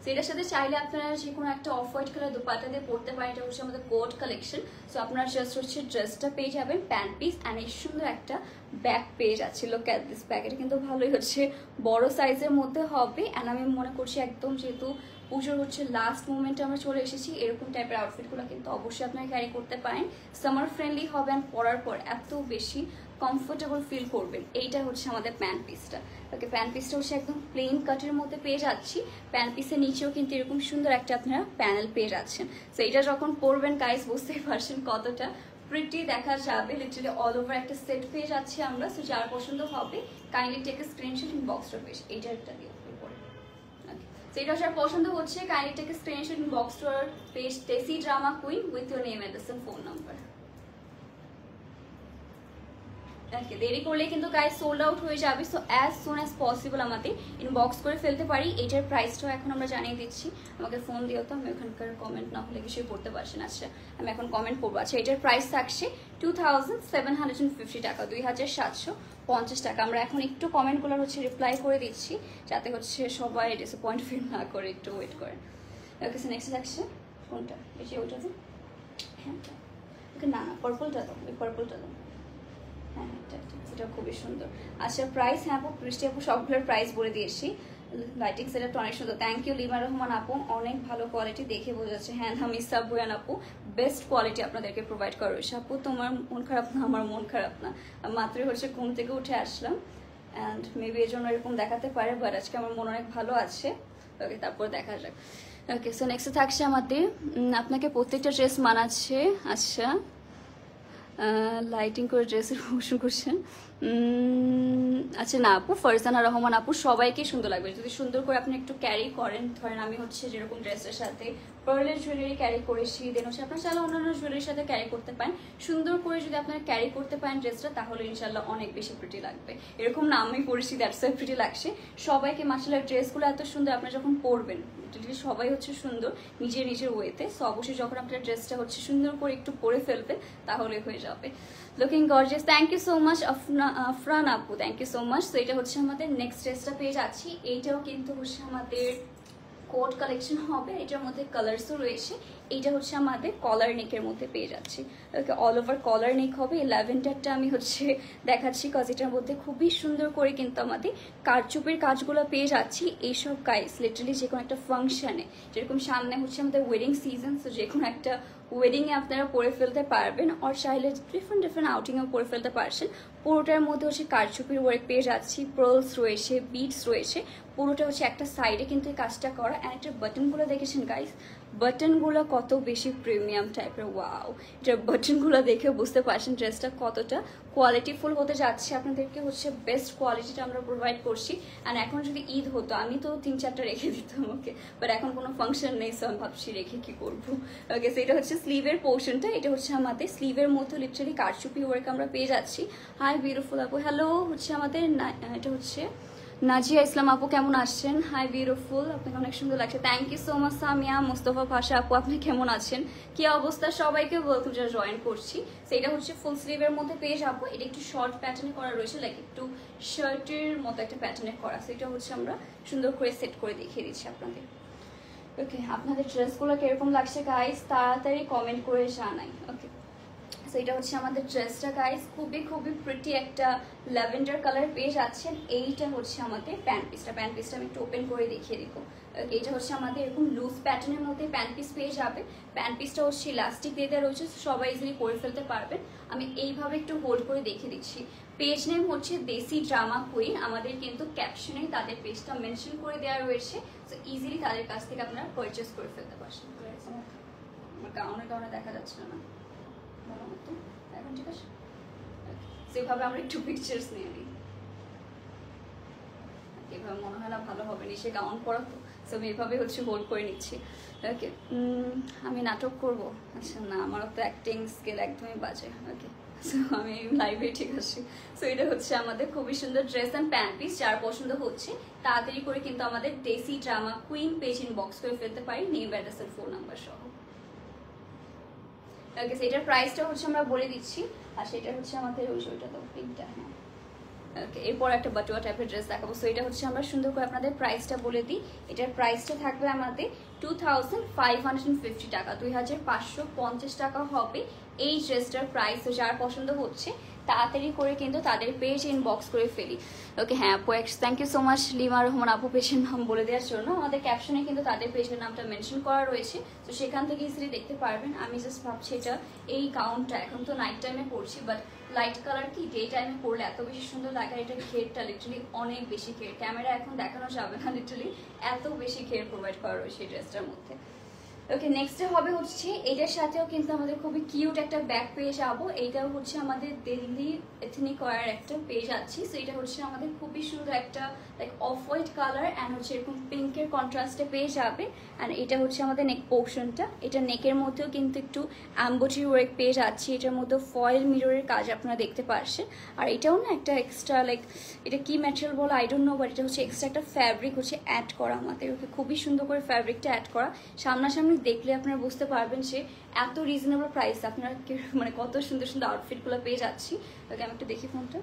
সো এটার সাথে চাইলে আপনারা যে কোনো একটা অফ হোয়াইট কালার দুপাট্টা দিয়ে পরতে পারেন। এটা হচ্ছে আমাদের কোট কালেকশন। সো আপনারা জাস্ট হচ্ছে ড্রেসটা পেয়ে যাবেন, প্যান্ট পিস অ্যান্ড এই সুন্দর একটা ব্যাক পেয়ে যাচ্ছে। লুক অ্যাট দিস ব্যাগ, এটা কিন্তু ভালোই হচ্ছে বড় সাইজের মধ্যে হবে। অ্যান্ড আমি মনে করছি একদম যেহেতু পুজোর হচ্ছে লাস্ট মোমেন্টে আমরা চলে এসেছি, এরকম টাইপের আউটফিটগুলো কিন্তু অবশ্যই আপনারা ক্যারি করতে পারেন। সামার ফ্রেন্ডলি হবে অ্যান্ড পরার পর এত বেশি কমফোর্টেবল ফিল করবেন। এইটা হচ্ছে আমাদের প্যান্ট পিসটা। ওকে, প্যান্ট পিসটা হচ্ছে একদম প্লেন কাটের মধ্যে পেয়ে যাচ্ছি। প্যান্ট পিসের নিচেও কিন্তু এরকম সুন্দর একটা আপনারা প্যানেল পেয়ে যাচ্ছেন। সো এটা যখন পরবেন গাইস বুঝতেই পারছেন কতটা প্রিটি দেখা যাবে। লিটারালি অল ওভার একটা সেট পেয়ে যাচ্ছি আমরা। সো যার পছন্দ হবে কাইন্ডলি টেক এ স্ক্রিনশট ইনবক্সটা পেজ, এইটা একটা দিয়ে পরে। সেটা যার পছন্দ হচ্ছে kindly take a screenshot inbox to our page Desi drama queen with your name address and phone number. Okay, দেরি করলে কিন্তু গাইস সোল্ড আউট হয়ে যাবে। So as soon as possible আমাদের ইনবক্স করে ফেলতে পারি। এটার প্রাইসটাও এখন আমরা জানিয়ে দিচ্ছি। আমাকে ফোন দিও তো, আমি ওখানকার কমেন্ট না হলে কিছুই পড়তে পারছি না। আচ্ছা, আমি এখন কমেন্ট পড়বো। আচ্ছা, এটার প্রাইস থাকছে 2750 টাকা, 2750 টাকা। আমরা এখন একটু কমেন্টগুলোর হচ্ছে রিপ্লাই করে দিচ্ছি, যাতে হচ্ছে সবাই ডিসঅ্যাপয়েন্ট ফিল না করে, একটু ওয়েট করেন। ওকে, সো নেক্সট থাকছে কোনটা? এই যে ওটা তো, হ্যাঁ ওকে, না পার্পলটা তো, ওই পার্পলটা তো, হ্যাঁ এটা খুবই সুন্দর। আচ্ছা, প্রাইস, হ্যাঁ আপু, বৃষ্টি আপু সবগুলোর প্রাইস বলে দিয়েছি। লাইটিং সেটআপটা অনেক সুন্দর, থ্যাংক ইউ লিমা রহমান আপু, অনেক ভালো কোয়ালিটি দেখে বোঝা যাচ্ছে। হ্যাঁ নামিসা বুয়ান আপু, বেস্ট কোয়ালিটি আপনাদেরকে প্রোভাইড করা হয়েছে। আপু তোমার মন খারাপ না? আমার মন খারাপ না, মাত্রই হচ্ছে ঘুম থেকে উঠে আসলাম, অ্যান্ড মেবি এর জন্য এরকম দেখাতে পারে, বাট আজকে আমার মন অনেক ভালো আছে। ওকে, তারপর দেখা যাক। ওকে, সো নেক্সট থাকছে আমাদের, আপনাকে প্রত্যেকটা ড্রেস মানাচ্ছে। আচ্ছা, লাইটিং করে ড্রেসের প্রমোশন করছেন। আচ্ছা না আপু, ফারজানা রহমান আপু, সবাইকে সুন্দর লাগবে যদি সুন্দর করে আপনি একটু ক্যারি করেন। ধরেন আমি হচ্ছে যেরকম ড্রেসের সাথে পার্লের জুয়েলারি ক্যারি করেছি, দেন হচ্ছে আপনার চাইলে অন্যান্য জুয়েলারির সাথে ক্যারি করতে পারেন। সুন্দর করে যদি আপনারা ক্যারি করতে পারেন ড্রেসটা, তাহলে ইনশাল্লাহ অনেক বেশি প্রিটি লাগবে। এরকম না আমি পরেছি দ্যাটস ওয়াই প্রিটি লাগছে। সবাইকে মাশাআল্লাহ ড্রেসগুলো এত সুন্দর, আপনারা যখন পরবেন সবাই হচ্ছে সুন্দর নিজের নিজের ওয়েতে। সো অবশ্যই যখন আপনার ড্রেসটা হচ্ছে সুন্দর করে একটু পরে ফেলবেন, তাহলে হয়ে যাবে। Looking gorgeous, thank you so much Afran আপু, থ্যাংক ইউ সো মাচ। তো এটা হচ্ছে আমাদের নেক্সট ড্রেসটা পেয়ে যাচ্ছি। এইটাও কিন্তু হচ্ছে আমাদের কোট কালেকশন হবে, এটার মধ্যে কালারসও রয়েছে। এইটা হচ্ছে আমাদের কলার নেকের মধ্যে পেয়ে যাচ্ছি। ওকে, অল ওভার কলার নেক হবে। এই ল্যাভেন্ডারটা আমি হচ্ছে দেখাচ্ছি, কজ এটার মধ্যে খুবই সুন্দর করে কিন্তু আমাদের কারচুপির কাজগুলো পেয়ে যাচ্ছি। এইসব গাইস লিটারালি যে কোনো একটা ফাংশনে, যেরকম সামনে হচ্ছে আমাদের ওয়েডিং সিজন, তো যে কোনো একটা ওয়েডিংয়ে আপনারা পরে ফেলতে পারবেন, আর চাইলে ডিফারেন্ট আউটিংয়েও পরে ফেলতে পারছেন। পুরোটার মধ্যে হচ্ছে কারচুপির ওয়ার্ক পেয়ে যাচ্ছি, পার্লস রয়েছে, বিডস রয়েছে। পুরোটা হচ্ছে একটা সাইডে কিন্তু এই কাজটা করা। অ্যান্ড এটার বাটনগুলো দেখেছেন গাইস, বাটনগুলো কত বেশি প্রিমিয়াম টাইপের। ওয়াও, এটার বাটনগুলো দেখে বুঝতে পারছেন ড্রেসটা কতটা কোয়ালিটিফুল হতে যাচ্ছে। আপনাদেরকে হচ্ছে বেস্ট কোয়ালিটিটা আমরা প্রোভাইড করছি। অ্যান্ড এখন যদি ঈদ হতো, আমি তো 3-4টা রেখে দিতাম, ওকে, বাট এখন কোনো ফাংশন নেই, সো আমি ভাবছি রেখে কি করবো। ওকে, সো এটা হচ্ছে স্লিভের পোর্শনটা। এটা হচ্ছে আমাদের স্লিভের মধ্যে লিটারালি কারচুপি ওয়ার্ক আমরা পেয়ে যাচ্ছি। হাই বিউটিফুল আপু, হ্যালো হচ্ছে আমাদের এটা হচ্ছে নাজিয়া ইসলাম আপু, কেমন আসছেন? হাই বিউটিফুল, আপনাকে অনেক সুন্দর লাগছে, thank you so much. Samia Mustafa Pasha আপু, আপনি কেমন আছেন? কি অবস্থা? সবাইকে ওয়েলকাম যারা জয়েন করছি। সেটা হচ্ছে ফুল স্লিভের মধ্যে পেয়ে যাবো। এটা একটু শর্ট প্যাটার্নে করা রয়েছে, লাইক একটু শার্টের মতো একটা প্যাটার্নে করা। সেটা হচ্ছে আমরা সুন্দর করে সেট করে দেখিয়ে দিচ্ছি আপনাদের। ওকে, আপনাদের ড্রেসগুলো কিরকম লাগছে গাইস, তাড়াতাড়ি কমেন্ট করে জানাই। ওকে, সো এটা হচ্ছে আমাদের ড্রেসটা গাইস, খুবই প্রিটি একটা ল্যাভেন্ডার কালার পেয়ে যাচ্ছেন। এইটা হচ্ছে আমাদের প্যান্ট পিসটা আমি একটু ওপেন করে দেখিয়ে দিব। এইটা হচ্ছে আমাদের এরকম লুজ প্যাটার্নের মধ্যে প্যান্ট পিস পেয়ে যাবে। প্যান্ট পিসটা হচ্ছে ইলাস্টিক দিয়ে দেওয়া রয়েছে, সবাই ইজিলি পরে ফেলতে পারবেন। আমি এইভাবে একটু হোল্ড করে দেখিয়ে দিচ্ছি। পেজ নেম হচ্ছে দেশি ড্রামা কুইন, আমাদের কিন্তু ক্যাপশনে তাদের পেজটা মেনশন করে দেওয়া রয়েছে। সো ইজিলি তাদের কাছ থেকে আপনারা পারচেস করে ফেলতে পারছেন। আমার গাউনে দেখা যাচ্ছে না, এখন ঠিক আছে। সেভাবে আমরা একটু পিকচার্স নিয়ে নিই, এভাবে মনে হয় না ভালো হবে, নিচে গাউন পরা তো, সো আমি এভাবে হচ্ছে হোল্ড করে নিচ্ছি। ওকে, আমি নাটক করব? আচ্ছা না, আমারও তো অ্যাক্টিং স্কিল একদমই বাজে। ওকে, সো আমি লাইভে ঠিক আছি। সো এটা হচ্ছে আমাদের খুবই সুন্দর ড্রেস অ্যান্ড প্যান্ট পিস। যার পছন্দ হচ্ছে তাড়াতাড়ি করে কিন্তু আমাদের দেশি ড্রামা কুইন পেজ ইনবক্স করে ফেলতে পারি, নেম, অ্যাড্রেস আর ফোন নাম্বার সহ। ওকে, সেটার প্রাইসটা হচ্ছে আমরা বলে দিচ্ছি। আর সেটা হচ্ছে আমাদের ওইটা তো পিঙ্কটা, হ্যাঁ। ওকে, এরপর একটা বাটুয়া টাইপের ড্রেস দেখাবো। সো এটা হচ্ছে আমরা সুন্দর করে আপনাদের প্রাইসটা বলে দিই। এটার প্রাইসটা থাকবে আমাদের 2550 টাকা, 2550 টাকা হবে এই ড্রেসটার প্রাইস। তো যার পছন্দ হচ্ছে তাড়াতাড়ি করে কিন্তু তাদের পেজ ইনবক্স করে ফেলি। ওকে, হ্যাঁ আপু, thank you so much Lima Rahman আপু পেজের নাম বলে দেওয়ার জন্য। আমাদের ক্যাপশনে কিন্তু তাদের পেজের নামটা মেনশন করা রয়েছে, তো সেখান থেকে ইজিলি দেখতে পারবেন। আমি জাস্ট ভাবছি এটা এই গাউনটা এখন তো নাইট টাইমে পরছি, বাট লাইট কালার কি ডে টাইমে পরলে এত বেশি সুন্দর লাগে। এটা ঘেরটা লিটারালি অনেক বেশি ঘের, ক্যামেরা এখন দেখানো যাবে না, লিটারালি এত বেশি ঘের প্রোভাইড করা রয়েছে এই ড্রেসটার মধ্যে। ওকে, নেক্সটে হবে হচ্ছে এটার সাথেও কিন্তু আমাদের খুবই কিউট একটা ব্যাক পেয়ে যাবো। এইটাও হচ্ছে আমাদের দিল্লি এথনিক ওয়্যার একটা পেয়ে যাচ্ছি। সো এটা হচ্ছে আমাদের খুবই সুন্দর একটা like off white colour and হচ্ছে এরকম পিঙ্কের কন্ট্রাস্টে পেয়ে যাবে। অ্যান্ড এটা হচ্ছে আমাদের নেক পোর্শনটা। এটা নেকের মধ্যেও কিন্তু একটু অ্যাম্বোট্রি ওয়ার্ক পেয়ে যাচ্ছি। এটার মধ্যে ফয়েল মিররের কাজ আপনারা দেখতে পাচ্ছেন। আর এটাও না একটা এক্সট্রা লাইক এটা কি ম্যাটেরিয়াল বলো আই ডোন্ট নো, বাট এটা হচ্ছে এক্সট্রা একটা ফ্যাব্রিক হচ্ছে অ্যাড করা আমাদের। ওকে, খুবই সুন্দর করে ফ্যাব্রিকটা অ্যাড করা। সামনাসামনি দেখলে আপনারা বুঝতে পারবেন সে এত রিজনেবল প্রাইস আপনারা মানে কত সুন্দর সুন্দর আউটফিটগুলো পেয়ে যাচ্ছি। ওকে, আমি একটু দেখি ফোনটা।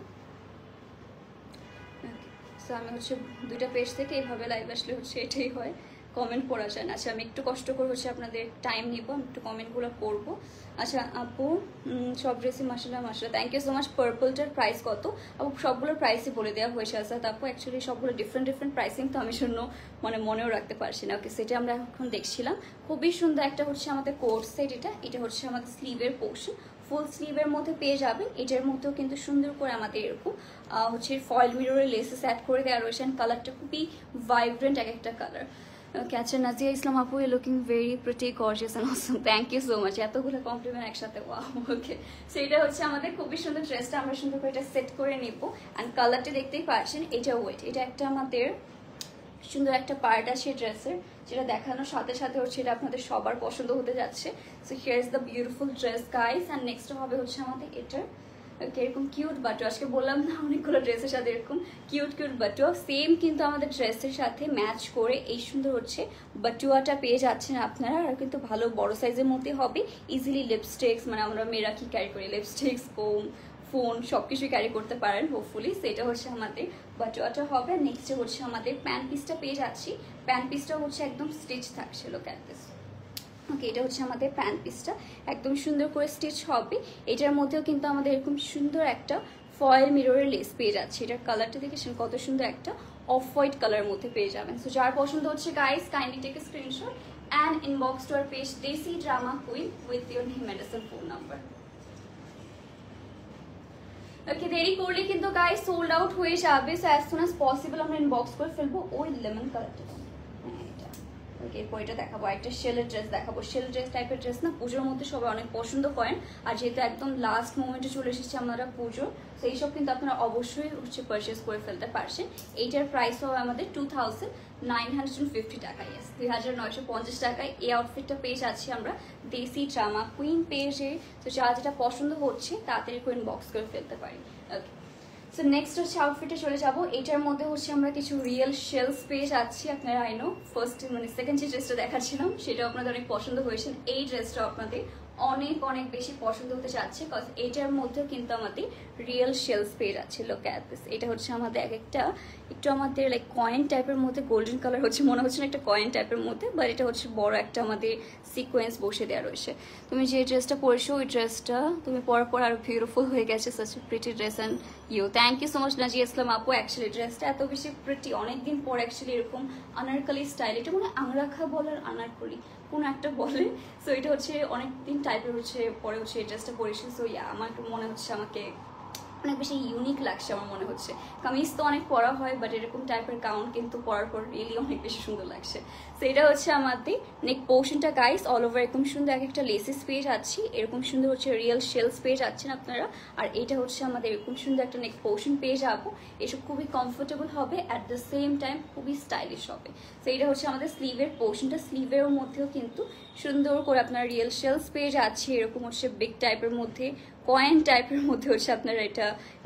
সো আমি হচ্ছে দুইটা পেজ থেকে এইভাবে লাইভ আসলে হচ্ছে এটাই হয়, কমেন্ট পড়া যায় না। আচ্ছা, আমি একটু কষ্ট করে হচ্ছে আপনাদের টাইম নিব, আমি একটু কমেন্টগুলো পড়বো। আচ্ছা আপু, সব ড্রেসই মাসাল্লাহ মাসাল্লাহ, থ্যাংক ইউ সো মাচ। পার্পলটার প্রাইস কত? আপু সবগুলোর প্রাইসই বলে দেওয়া হয়েছে। আচ্ছা আপু, অ্যাকচুয়ালি সবগুলো ডিফারেন্ট প্রাইসিং, তো আমি শূন্য মানে মনেও রাখতে পারছি না। ওকে, সেটা আমরা এখন দেখছিলাম। খুবই সুন্দর একটা হচ্ছে আমাদের কোট সেট। এটা হচ্ছে আমাদের স্লিভের পোর্শন, ফুল স্লিভের মধ্যে পেয়ে যাবেন। এটার মধ্যেও কিন্তু সুন্দর করে আমাদের এরকম হচ্ছে ফয়েল মিররের লেসেস অ্যাড করে দেওয়া রয়েছে। কালারটা খুবই ভাইব্রেন্ট এক একটা কালার। ওকে, আচ্ছা নাজিয়া ইসলাম আপু, you looking very pretty gorgeous and awesome, thank you so much. এতগুলো কমপ্লিমেন্ট একসাথে, ওয়াও। ওকে, সো এটা হচ্ছে আমাদের খুবই সুন্দর ড্রেসটা। আমরা সুন্দর করে এটা সেট করে নিব। অ্যান্ড কালারটা দেখতেই পাচ্ছেন, এটা ওয়েট, এটা একটা আমাদের সুন্দর একটা পার্ট আছে ড্রেসের, যেটা দেখানোর সাথে সাথে হচ্ছে এটা আপনাদের সবার পছন্দ হতে যাচ্ছে। So here is the beautiful dress guys. And next হবে হচ্ছে আমাদের এটার এরকম কিউট বাটু। আজকে বললাম না অনেকগুলো ড্রেসের সাথে এরকম কিউট বাটুয়া সেম কিন্তু আমাদের ড্রেসের সাথে ম্যাচ করে এই সুন্দর হচ্ছে বাটুয়াটা পেয়ে যাচ্ছেন আপনারা। আর কিন্তু ভালো বড় সাইজের মধ্যে হবে। ইজিলি লিপস্টিক্স, মানে আমরা মেয়েরা কি ক্যারি করি, লিপস্টিক্স, কোম, ফোন সবকিছু ক্যারি করতে পারেন হোপফুলি। সেটা হচ্ছে আমাদের বাটুয়াটা হবে। নেক্সটে হচ্ছে আমাদের প্যান্ট পিসটা পেয়ে যাচ্ছি। প্যান্ট পিসটা হচ্ছে একদম স্টিচ থাকছে, লোক অ্যাট দিস। ওকে, এটা হচ্ছে আমাদের প্যান্ট পিসটা, একদম সুন্দর করে স্টিচ হবে। এটার মধ্যেও কিন্তু আমাদের এরকম সুন্দর একটা ফয়েল মিররের লেস পেয়ে যাচ্ছে। এটার কালারটা দেখেছেন কত সুন্দর একটা অফ হোয়াইট কালারের মধ্যে পেয়ে যাবেন। সো যার পছন্দ হচ্ছে guys, kindly take a screenshot and inbox to our page Desi drama queen with your name address phone number. Okay, দেরি করলে কিন্তু গাইস সোল্ড আউট হয়ে যাবে। So as soon as possible আমরা ইনবক্স করে ফেলবো। ওই লেমন কালারটা, ওকে, এটা দেখাবো। একটা শেলের ড্রেস দেখাবো। শেল ড্রেস টাইপের ড্রেস না পুজোর মধ্যে সবাই অনেক পছন্দ করেন। আর যেহেতু একদম লাস্ট মোমেন্টে চলে এসেছে আমরা পুজোর, তো এইসব কিন্তু আপনারা অবশ্যই হচ্ছে পারচেস করে ফেলতে পারছেন। এইটার প্রাইস হবে আমাদের 2950 টাকা। ইয়েস, 2950 টাকায় এই আউটফিটটা পেয়ে যাচ্ছি আমরা দেশি ড্রামা কুইন পেজে। তো যারা যেটা পছন্দ হচ্ছে তাড়াতাড়ি করে ইনবক্স করে ফেলতে পারি। ওকে, সো নেক্সট হচ্ছে আউটফিটে চলে যাব। এটার মধ্যে হচ্ছে আমরা কিছু রিয়েল শেলস পেয়ে যাচ্ছি। আপনারা আই নো ফার্স্ট মানে সেকেন্ড যে ড্রেসটা দেখাচ্ছিলাম সেটাও আপনাদের অনেক পছন্দ হয়েছে। এই ড্রেসটাও আপনাদের অনেক বেশি পছন্দ হতে যাচ্ছে, কজ এটার মধ্যেও কিন্তু আমাদের রিয়েল শেলস পেয়ে যাচ্ছে। লোক অ্যাট দিস। এটা হচ্ছে আমাদের এক একটা একটু আমাদের লাইক কয়েন টাইপের মধ্যে, গোল্ডেন কালার হচ্ছে মনে হচ্ছে না একটা কয়েন টাইপের মধ্যে, বাট এটা হচ্ছে বড় একটা আমাদের সিকোয়েন্স বসে দেওয়া রয়েছে। তুমি যে ড্রেসটা পরেছো ওই ড্রেসটা তুমি পরার পর আরো বিউটিফুল হয়ে গেছে। Such pretty dress and you, thank you so much Nazia Islam আপু। অ্যাকচুয়ালি ড্রেসটা এত বেশি প্রিটি, অনেকদিন পর অ্যাকচুয়ালি এরকম আনারকলি স্টাইল, এটা মানে আংরাখা বলার আনারকলি কোনো একটা বলে। সো এটা হচ্ছে অনেকদিন টাইপের হচ্ছে পরে হচ্ছে এই ড্রেসটা পরেছি। সো আমার একটু মনে হচ্ছে আমাকে অনেক বেশি ইউনিক লাগছে আমার মনে হচ্ছে। কামিজ তো অনেক পরা হয়, বাট এরকম টাইপের গাউন কিন্তু পরার পর রিয়েলি অনেক বেশি সুন্দর লাগছে। সো এটা হচ্ছে আমাদের নেক পোর্শনটা গাইস। অল ওভার এরকম সুন্দর এক একটা লেসেস পেয়ে যাচ্ছি, এরকম সুন্দর হচ্ছে রিয়েল শেলস পেয়ে যাচ্ছেন আপনারা। আর এটা হচ্ছে আমাদের এরকম সুন্দর একটা নেক পোর্শন পেয়ে যাবো। এসব খুবই কমফোর্টেবল হবে, অ্যাট দ্য সেম টাইম খুবই স্টাইলিশ হবে। সো এটা হচ্ছে আমাদের স্লিভের পোর্শনটা। স্লিভের মধ্যেও কিন্তু সুন্দর করে আপনারা রিয়েল শেলস পেয়ে যাচ্ছে, এরকম হচ্ছে বিগ টাইপের মধ্যে, কয়েন টাইপের মধ্যে হচ্ছে আপনারা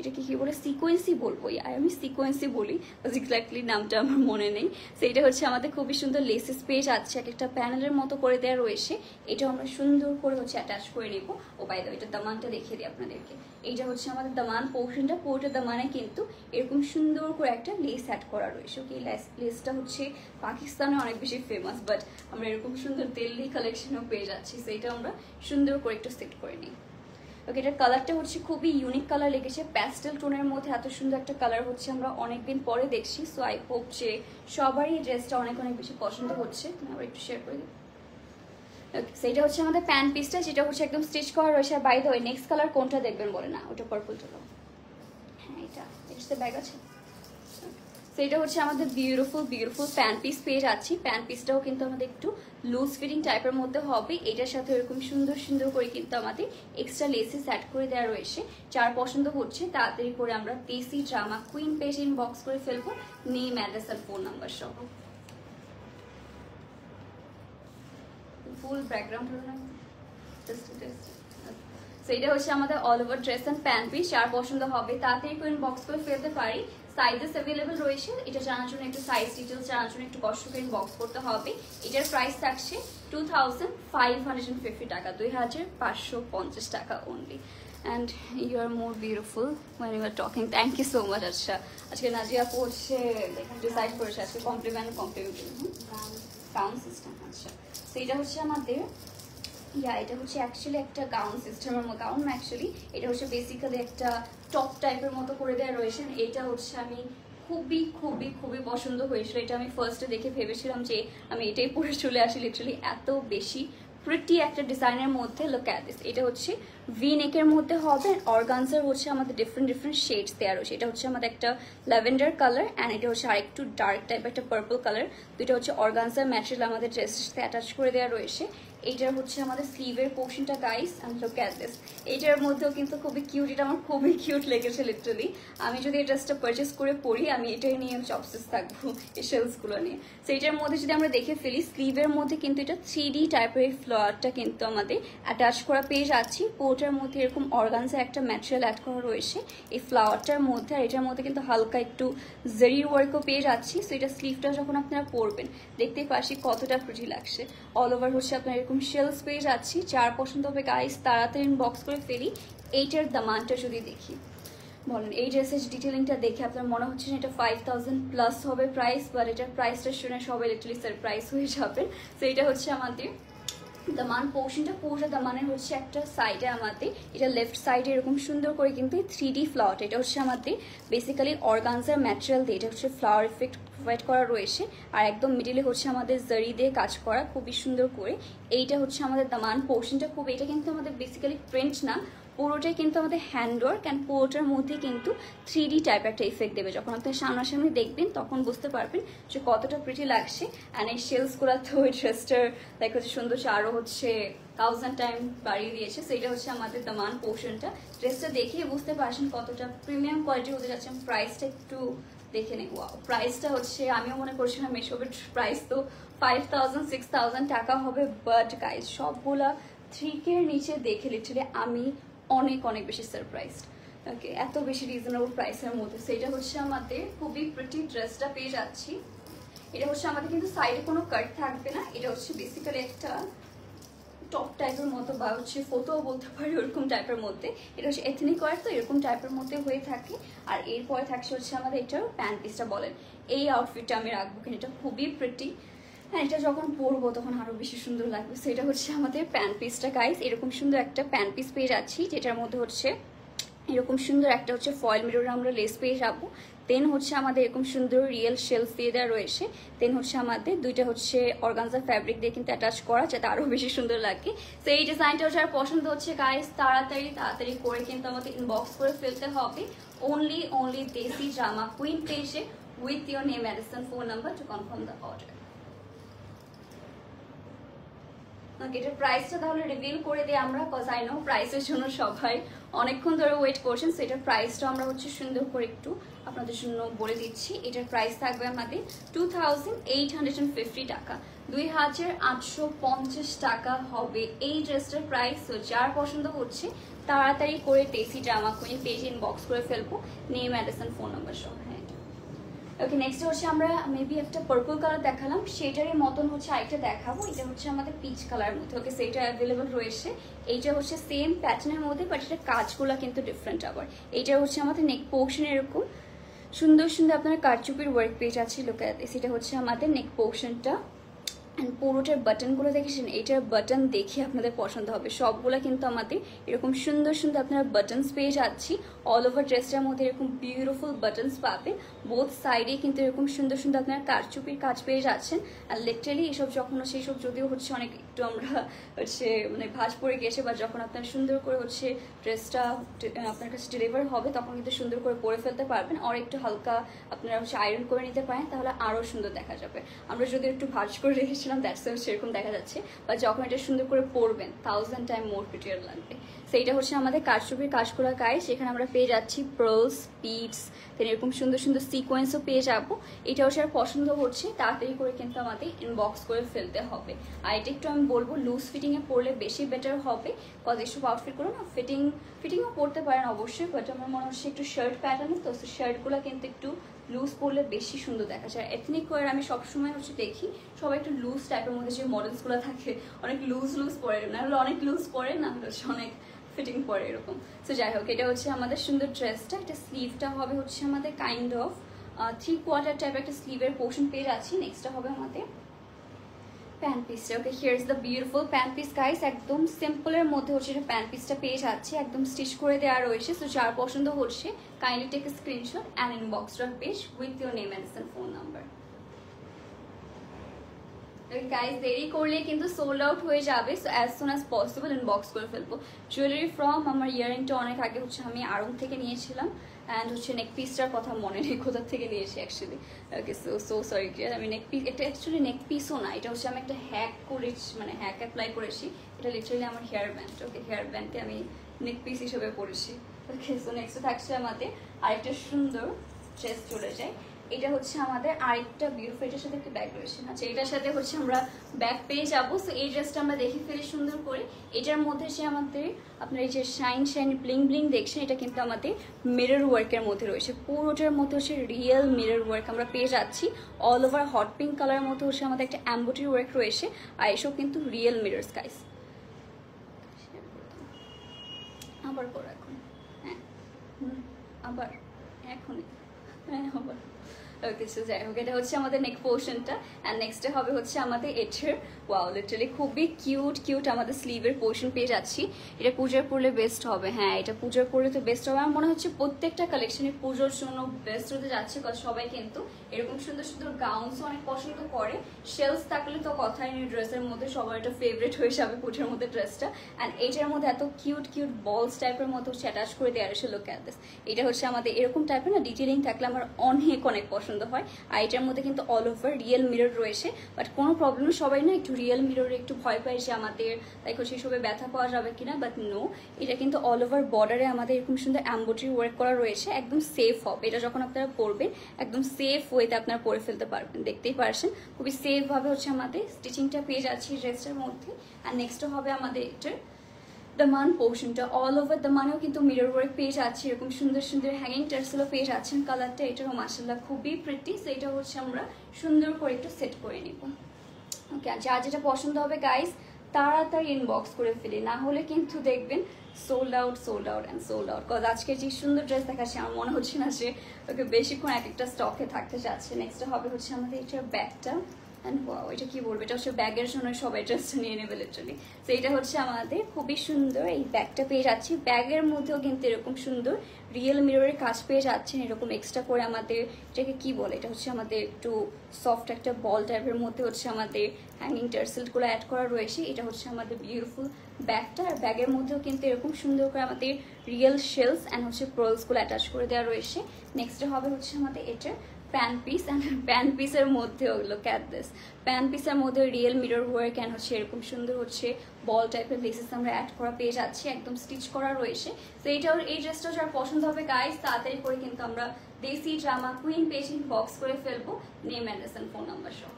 এটাকে কি বলে, সিকোয়েন্সি বলবো, আমি সিকোয়েন্সি বলি, এক্স্যাক্টলি নামটা আমার মনে নেই। সো এটা হচ্ছে আমাদের খুবই সুন্দর লেসেস পেয়ে যাচ্ছে, এক একটা প্যানেলের মতো করে দেওয়া রয়েছে। এটা আমরা সুন্দর করে হচ্ছে অ্যাটাচ করে নেবো। ও বাই দ্য ওয়ে, এটা দামানটা দেখিয়ে দিই আপনাদেরকে। এইটা হচ্ছে আমাদের দামান পোর্শনটা। পুরোটা দামানে কিন্তু এরকম সুন্দর করে একটা লেস অ্যাড করা রয়েছে। ওকে, লেসটা হচ্ছে পাকিস্তানে অনেক বেশি ফেমাস, বাট আমরা এরকম সুন্দর দিল্লি কালেকশনও পেয়ে যাচ্ছি। সো এটা আমরা সুন্দর করে একটু সেট করে নিই। ওকে, এটার কালারটা হচ্ছে খুবই ইউনিক কালার লেগেছে, প্যাস্টেল টোনের মধ্যে এত সুন্দর একটা কালার হচ্ছে আমরা অনেকদিন পরে দেখছি। সো আই হোপ যে সবারই এই ড্রেসটা অনেক বেশি পছন্দ হচ্ছে। আবার একটু শেয়ার করে দিই। ওকে, সেটা হচ্ছে আমাদের প্যান্ট পিসটা, যেটা হচ্ছে একদম স্টিচ করা রয়েছে। আর by the way, next colour কোনটা দেখবেন বলে না, ওটা পার্পলটা, হ্যাঁ এটা ব্যাগ আছে। সো এটা হচ্ছে আমাদের বিউটিফুল বিউটিফুল প্যান্ট পিস পেয়ে যাচ্ছি। প্যান্ট পিসটাও কিন্তু আমাদের একটু লুজ ফিটিং টাইপের মধ্যে হবে। এটার সাথে এরকম সুন্দর সুন্দর করে কিন্তু আমাদের এক্সট্রা লেসেস অ্যাড করে দেওয়া রয়েছে। যার পছন্দ হচ্ছে তাড়াতাড়ি করে আমরা তেসি ড্রামা কুইন পেজ ইনবক্স করে ফেলবো নেম, অ্যাড্রেস আর ফোন নাম্বার সহ। ফুল ব্যাকগ্রাউন্ড হলো না, সো এটা হচ্ছে আমাদের all over dress and pant piece. যার পছন্দ হবে তাড়াতাড়ি করে ইনবক্স করে ফেলতে পারি। সাইজেস অ্যাভেলেবল রয়েছে। এটা জানার জন্য একটু সাইজ ডিটেলস জানার জন্য একটু কষ্ট করে ইনবক্স করতে হবে। এটার প্রাইস থাকছে 2550 টাকা, 2550 টাকা only. And you are more beautiful when you are talking. Thank you so much. আচ্ছা, আজকে নাজিয়া আপু হচ্ছে ডিসাইড করেছে আজকে কমপ্লিমেন্ট গাউন সিস্টেম। আচ্ছা, তো এটা হচ্ছে আমাদের এটা হচ্ছে অ্যাকচুয়ালি একটা গাউন সিস্টেমের মতো, গাউন অ্যাকচুয়ালি এটা হচ্ছে বেসিক্যালি একটা টপ টাইপের মতো করে দেওয়া রয়েছে। এটা হচ্ছে আমি খুবই খুবই খুবই পছন্দ হয়েছিল। এটা আমি ফার্স্টে দেখে ভেবেছিলাম যে আমি এটাই পরে চলে আসি। লিটারালি এত বেশি প্রিটি একটা ডিজাইনের মধ্যে। Look at this. এটা হচ্ছে ভি নেকের মধ্যে হবে। অর্গানজার হচ্ছে আমাদের ডিফারেন্ট ডিফারেন্ট শেডস দেওয়া রয়েছে। এটা হচ্ছে আমাদের একটা ল্যাভেন্ডার কালার অ্যান্ড এটা হচ্ছে আরেকটু ডার্ক টাইপ একটা পার্পল কালার। দুইটা হচ্ছে অর্গানজার ম্যাটেরিয়াল আমাদের ড্রেসের সাথে অ্যাটাচ করে দেওয়া রয়েছে। এইটার হচ্ছে আমাদের স্লিভের পোর্শনটা guys, and look at this. এইটার মধ্যেও কিন্তু খুবই কিউট। এটা আমার খুবই কিউট লেগেছে লিটারালি। আমি যদি এই ড্রেসটা পারচেস করে পরি আমি এটাই নিয়ে অবসেস থাকবো, এই শেলসগুলো নিয়ে। সো এটার মধ্যে যদি আমরা দেখে ফেলি স্লিভের মধ্যে কিন্তু এটা 3D টাইপের এই ফ্লাওয়ারটা কিন্তু আমাদের অ্যাটাচ করা পেয়ে যাচ্ছি। পোর্টার মধ্যে এরকম অর্গানজা একটা ম্যাটেরিয়াল অ্যাড করা রয়েছে এই ফ্লাওয়ারটার মধ্যে। আর এটার মধ্যে কিন্তু হালকা একটু জারির ওয়ার্কও পেয়ে যাচ্ছি। সো এটা স্লিভটা যখন আপনারা পরবেন দেখতেই পাচ্ছি কতটা প্রিটি লাগছে। অল ওভার হচ্ছে আপনার এরকম শেলস পেয়ে যাচ্ছি। যার পছন্দ হবে গাইস তাড়াতাড়ি ইনবক্স করে ফেলি। এইটার দামানটা যদি দেখি বলেন, এই ড্রেসের ডিটেলিংটা দেখে আপনার মনে হচ্ছে না এটা 5000 প্লাস হবে প্রাইস, বাট এটার প্রাইসটা শুনে সবাই লিটারালি সারপ্রাইজ হয়ে যাবে। সো এটা হচ্ছে আমাদের দামান পোর্শনটা। পুরো দামানের হচ্ছে একটা সাইডে আমাদের এটা লেফট সাইডে এরকম সুন্দর করে কিন্তু 3D ফ্লাওয়ার। এটা হচ্ছে আমাদের বেসিক্যালি অর্গানজার ম্যাটেরিয়াল দিয়ে এটা হচ্ছে ফ্লাওয়ার ইফেক্ট প্রোভাইড করা রয়েছে। আর একদম মিডিলে হচ্ছে আমাদের জারি দিয়ে কাজ করা খুবই সুন্দর করে। এইটা হচ্ছে আমাদের দামান পোর্শনটা। খুব এটা কিন্তু আমাদের বেসিক্যালি প্রিন্ট না, পুরোটাই কিন্তু আমাদের হ্যান্ডওয়ার্ক অ্যান্ড পুরোটার মধ্যে কিন্তু 3D টাইপ একটা ইফেক্ট দেবে। যখন আপনি সামনাসামনি দেখবেন তখন বুঝতে পারবেন যে কতটা প্রিটি লাগছে। অ্যান্ড এই শেলসগুলো তো ওই ড্রেসটার লাইক হচ্ছে সুন্দর আরও হচ্ছে 1000 টাইম বাড়িয়ে দিয়েছে। সো এটা হচ্ছে আমাদের দামান পোর্শনটা। ড্রেসটা দেখিয়ে বুঝতে পারছেন কতটা প্রিমিয়াম কোয়ালিটি হতে যাচ্ছে। প্রাইসটা একটু দেখে নেই। ওয়াও, প্রাইসটা হচ্ছে আমিও মনে করছিলাম এসবের প্রাইস তো 5000 6000 টাকা হবে, বাট গাইজ সবগুলা 3K এর নিচে দেখে লিটারালি আমি অনেক অনেক বেশি সারপ্রাইজড। ওকে, এত বেশি রিজনেবল প্রাইসের মধ্যে। সেটা হচ্ছে আমাদের খুবই প্রিটি ড্রেসটা পেয়ে যাচ্ছি। এটা হচ্ছে আমাদের কিন্তু সাইডে কোনো কাট থাকবে না। এটা হচ্ছে বেসিক্যালি একটা টপ টাইপের মতো বা হচ্ছে ফটোও বলতে পারি ওরকম টাইপের মধ্যে। এটা হচ্ছে এথনিক ওয়ার তো এরকম টাইপের মধ্যে হয়ে থাকে। আর এরপরে থাকছে হচ্ছে আমাদের এটার প্যান্ট পিসটা। বলেন এই আউটফিটটা আমি রাখবো কিনা, এটা খুবই প্রিটি। হ্যাঁ, এটা যখন পরবো তখন আরো বেশি সুন্দর লাগবে। সেটা হচ্ছে আমাদের প্যান্ট পিসটা গাইস। এরকম সুন্দর একটা প্যান্ট পিস পেয়ে যাচ্ছি যেটার মধ্যে হচ্ছে এরকম সুন্দর একটা হচ্ছে ফয়েল মিররে আমরা লেস পেয়ে যাবো। দেন হচ্ছে আমাদের এরকম সুন্দর রিয়েল শেলস দিয়ে দেওয়া রয়েছে। দেন হচ্ছে আমাদের দুইটা হচ্ছে অর্গানজা ফ্যাব্রিক দিয়ে কিন্তু অ্যাটাচ করা, যাতে আরো বেশি সুন্দর লাগে। তো এই ডিজাইনটা যার পছন্দ হচ্ছে গাইস তাড়াতাড়ি করে কিন্তু আমাদের ইনবক্স করে ফেলতে হবে only দেশি ড্রামা কুইন পেজে with your name, address and phone number to confirm the order. এটার প্রাইসটা তাহলে রিভিল করে দিই আমরা, কজ আই নো প্রাইসের জন্য সবাই অনেকক্ষণ ধরে ওয়েট করছেন। সো এটার প্রাইসটা আমরা হচ্ছে সুন্দর করে একটু আপনাদের জন্য বলে দিচ্ছি। এটার প্রাইস থাকবে আমাদের 2850 টাকা, 2850 টাকা হবে এই ড্রেসটার প্রাইস। তো যার পছন্দ হচ্ছে তাড়াতাড়ি করে টেসি ড্রামা কুইন পেজ ইনবক্স করে ফেলবো name, address and phone number সহ। হ্যাঁ, ওকে, নেক্সট হচ্ছে আমরা মেবি একটা পার্পল কালার দেখালাম, সেটারই মতন হচ্ছে আরেকটা দেখাবো। এটা হচ্ছে আমাদের পিচ কালারের মধ্যে। ওকে, সেটা অ্যাভেলেবল রয়েছে। এইটা হচ্ছে সেম প্যাটার্নের মধ্যে, বাট এটা কাজগুলো কিন্তু ডিফারেন্ট। আবার এইটা হচ্ছে আমাদের নেক পোর্শন এরকম সুন্দর সুন্দর আপনার কারচুপির ওয়ার্ক পেজ আছে। লোক সেটা হচ্ছে আমাদের নেক পোর্শনটা। অ্যান্ড পুরোটার বাটনগুলো দেখেছেন, এইটার বাটন দেখে আপনাদের পছন্দ হবে। সবগুলো কিন্তু আমাদের এরকম সুন্দর সুন্দর আপনারা বাটনস পেয়ে যাচ্ছি। অল ওভার ড্রেসটার মধ্যে এরকম বিউটিফুল বাটনস পাবেন। বোথ সাইডে কিন্তু এরকম সুন্দর সুন্দর আপনারা কারচুপির কাজ পেয়ে যাচ্ছেন। আর লিটারালি এইসব যখন সেই সব যদিও হচ্ছে অনেক একটু আমরা হচ্ছে মানে ভাঁজ পড়ে গেছে, বা যখন আপনার সুন্দর করে হচ্ছে ড্রেসটা আপনার কাছে ডেলিভার হবে তখন কিন্তু সুন্দর করে পরে ফেলতে পারবেন। আর একটু হালকা আপনারা হচ্ছে আয়রন করে নিতে পারেন, তাহলে আরও সুন্দর দেখা যাবে। আমরা যদি একটু ভাঁজ করে রেখেছিলাম দ্যাটস সেরকম দেখা যাচ্ছে, বা যখন এটা সুন্দর করে পরবেন 1000 টাইম মোর প্রিটিয়ার লাগবে। সেইটা হচ্ছে আমাদের কারচুপির কাজ করা গায়ে, সেখানে আমরা পেয়ে যাচ্ছি পার্লস, বিডস, দেন এরকম সুন্দর সুন্দর সিকোয়েন্সও পেয়ে যাবো। এটা হচ্ছে আর পছন্দ হচ্ছে তাড়াতাড়ি করে কিন্তু আমাদের ইনবক্স করে ফেলতে হবে। আর এটা একটু আমি বলবো লুজ ফিটিংয়ে পরলে বেশি বেটার হবে, কজ এসব আউটফিটগুলো না ফিটিংও পরতে পারেন অবশ্যই, বাট আমার মনে হচ্ছে একটু শার্ট প্যাটার্ন, তো শার্টগুলো কিন্তু একটু লুজ পরলে বেশি সুন্দর দেখা যায়। এথনিক ওয়্যার আমি সবসময় হচ্ছে দেখি সবাই একটু লুজ টাইপের মধ্যে যে মডেলসগুলো থাকে অনেক লুজ পরে, না হলে অনেক লুজ পরে, না হলে হচ্ছে অনেক ফিটিং পরে এরকম। সো যাই হোক, এটা হচ্ছে আমাদের সুন্দর ড্রেসটা। এটা স্লিভটা হবে হচ্ছে আমাদের কাইন্ড অফ 3/4 টাইপের একটা স্লিভের পোর্শন পেয়ে যাচ্ছি। নেক্সটটা হবে আমাদের প্যান্ট পিসটা। Okay, here is the beautiful pant piece guys. একদম সিম্পলের মধ্যে হচ্ছে এটা প্যান্ট পিসটা পেয়ে যাচ্ছে, একদম স্টিচ করে দেওয়া রয়েছে। সো যার পছন্দ হচ্ছে kindly take a screenshot and inbox your page with your name and phone number. Guys দেরি করলে কিন্তু সোল্ড আউট হয়ে যাবে, so as soon as possible inbox করে ফেলবো। জুয়েলারি ফ্রম আমার ইয়ারিংটা অনেক আগে হচ্ছে আমি আড়ং থেকে নিয়েছিলাম, অ্যান্ড হচ্ছে নেক পিসটার কথা মনে নেই কোথা থেকে নিয়েছি অ্যাকচুয়ালি। ওকে, সো সরি আমি নেক পিস, এটা অ্যাকচুয়ালি নেক পিসও না, এটা হচ্ছে আমি একটা হ্যাক করেছি, মানে হ্যাক অ্যাপ্লাই করেছি। এটা লিটারালি আমার হেয়ার ব্যান্ড। ওকে, হেয়ার ব্যান্ডকে আমি নেক পিস হিসেবে পরেছি। ওকে, সো নেক্সট থাকছে আমাদের আরেকটা সুন্দর ড্রেস চলে যায়। এটা হচ্ছে আমাদের আরেকটা বিউটিফুল, এটার সাথে একটা ব্যাগ রয়েছে। আচ্ছা, এটার সাথে হচ্ছে আমরা ব্যাগ পেয়ে যাবো। সো এই ড্রেসটা আমরা দেখে ফেলি সুন্দর করে। এটার মধ্যে সে আমাদের আপনার এই যে শাইন ব্লিং দেখছেন, এটা কিন্তু আমাদের মিরর ওয়ার্কের মধ্যে রয়েছে। পুরোটার মধ্যে হচ্ছে রিয়েল মিরর ওয়ার্ক আমরা পেয়ে যাচ্ছি। অল ওভার হট পিঙ্ক কালারের মধ্যে হচ্ছে আমাদের একটা এমব্রয়ডারি ওয়ার্ক রয়েছে, আর এসব কিন্তু রিয়েল মিরর গাইস। আবার করো এখন, হ্যাঁ আবার এখনই, হ্যাঁ আবার। ওকে, সো যাই হোক, এটা হচ্ছে আমাদের নেক পোর্শনটা। অ্যান্ড নেক্সটে হবে হচ্ছে আমাদের এটার ওয়াও লিটারালি খুবই কিউট আমাদের স্লিভের পোর্শন পেয়ে যাচ্ছি। এটা পূজার পরলে বেস্ট হবে। হ্যাঁ, এটা পূজার পরলে তো বেস্ট হবে। আমার মনে হচ্ছে প্রত্যেকটা কালেকশনে পুজোর জন্য বেস্ট হতে যাচ্ছে, কারণ সবাই কিন্তু এরকম সুন্দর সুন্দর গাউন্সও অনেক পছন্দ করে। শেলস থাকলে তো কথাই নেই, ড্রেসের মধ্যে সবার এটা ফেভারিট হয়ে যাবে পূজার মধ্যে ড্রেসটা। অ্যান্ড এইটার মধ্যে এত কিউট বলস টাইপের মতো হচ্ছে অ্যাটাচ করে দেওয়া রয়েছে। Look at this. এটা হচ্ছে আমাদের এরকম টাইপের না ডিটেলিং থাকলে আমার অনেক পছন্দ হয়। আর এটার মধ্যে কিন্তু অল ওভার রিয়েল মিরর রয়েছে, বাট কোনো প্রবলেম, সবাই না একটু রিয়েল মিররে একটু ভয় পায় যে আমাদের তাই হচ্ছে সেসবে ব্যথা পাওয়া যাবে কিনা, বাট নো, এটা কিন্তু অল ওভার বর্ডারে আমাদের এরকম সুন্দর এমব্রয়ডারি ওয়ার্ক করা রয়েছে। একদম সেফ হবে এটা, যখন আপনারা পরবেন একদম সেফ ওয়েতে আপনারা পরে ফেলতে পারবেন। দেখতেই পারছেন খুবই সেফ ভাবে হচ্ছে আমাদের স্টিচিংটা পেয়ে যাচ্ছি ড্রেসটার মধ্যে। আর নেক্সট হবে আমাদের এটার দামান পোর্শনটা। অল ওভার দামানেও কিন্তু মিরর ওয়ার্ক পেয়ে যাচ্ছে, এরকম সুন্দর সুন্দর হ্যাঙ্গিং টার্সেলও পেয়ে যাচ্ছেন। কালারটা এটারও মাশাআল্লাহ খুবই প্রিটি। সো এটা হচ্ছে আমরা সুন্দর করে একটু সেট করে নিব। ওকে, আর যার যেটা পছন্দ হবে গাইস তাড়াতাড়ি ইনবক্স করে ফেলি, না হলে কিন্তু দেখবেন সোল্ড আউট কজ আজকে যে সুন্দর ড্রেস দেখাচ্ছে আমার মনে হচ্ছে না যে ওকে বেশিক্ষণ এক একটা স্টকে থাকতে যাচ্ছে। নেক্সট হবে হচ্ছে আমাদের এটার ব্যাগটা। অ্যান্ড ওয়াও, এটা কি বলবো, এটা হচ্ছে ব্যাগের জন্য সবাই ড্রেসটা নিয়ে নেবে লিটারালি। তো এটা হচ্ছে আমাদের খুবই সুন্দর এই ব্যাগটা পেয়ে যাচ্ছি। ব্যাগের মধ্যেও কিন্তু এরকম সুন্দর রিয়েল মিররের কাজ পেয়ে যাচ্ছেন, এরকম এক্সট্রা করে আমাদের এটাকে কি বলে, এটা হচ্ছে আমাদের একটু সফট একটা বল টাইপের মধ্যে হচ্ছে আমাদের হ্যাঙ্গিং টার্সেলগুলো অ্যাড করা রয়েছে। এটা হচ্ছে আমাদের বিউটিফুল ব্যাগটা। আর ব্যাগের মধ্যেও কিন্তু এরকম সুন্দর করে আমাদের রিয়েল শেলস অ্যান্ড হচ্ছে পার্লসগুলো অ্যাটাচ করে দেওয়া রয়েছে। নেক্সটে হবে হচ্ছে আমাদের এটা প্যান্ট পিস। অ্যান্ড প্যান্ট পিসের মধ্যে ওগুলো ক্যাট দিস, প্যান্ট পিসের মধ্যে রিয়েল মিরর ওয়ার্ক অ্যান্ড হচ্ছে এরকম সুন্দর হচ্ছে বল টাইপের লেসেস আমরা অ্যাড করা পেয়ে যাচ্ছি, একদম স্টিচ করা রয়েছে। তো এইটাও এই ড্রেসটাও যার পছন্দ হবে গাইস তাড়াতাড়ি করে কিন্তু আমরা দেশি ড্রামা কুইন পেজ বক্স করে ফেলবো, নেম অ্যান্ড ফোন নাম্বার সহ।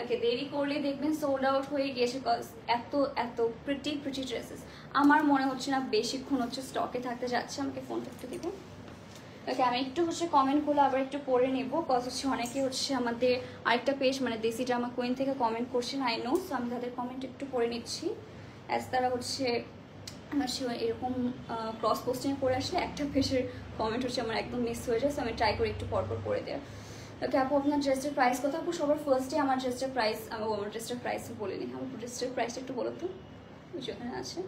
ওকে, দেরি করলে দেখবেন সোল্ড আউট হয়ে গিয়েছে, কজ এত প্রিটি ড্রেসেস। আমার মনে হচ্ছে না বেশিক্ষণ হচ্ছে স্টকে থাকতে যাচ্ছে। আমাকে ফোনটা একটু দেবেন। ওকে, আমি একটু হচ্ছে কমেন্টগুলো আবার একটু পড়ে নেব, কজ হচ্ছে অনেকে হচ্ছে আমাদের আরেকটা পেজ মানে দেশি ড্রামা কুইন থেকে কমেন্ট করছেন আই নো। সো আমি তাদের কমেন্ট একটু পড়ে নিচ্ছি, অ্যাজ তারা হচ্ছে আমার সে এরকম ক্রস পোস্টিং করে আসলে একটা পেজের কমেন্ট হচ্ছে আমার একদম মিস হয়ে যায়। সো আমি ট্রাই করি একটু পরপর করে দেওয়ার। ওকে আপু আপনার ড্রেসের প্রাইস কত? আপু সবার ফার্স্টে আমার ড্রেসের প্রাইস বলিনি। আমার ড্রেসের প্রাইসটা একটু বলো তো, যেখানে আছে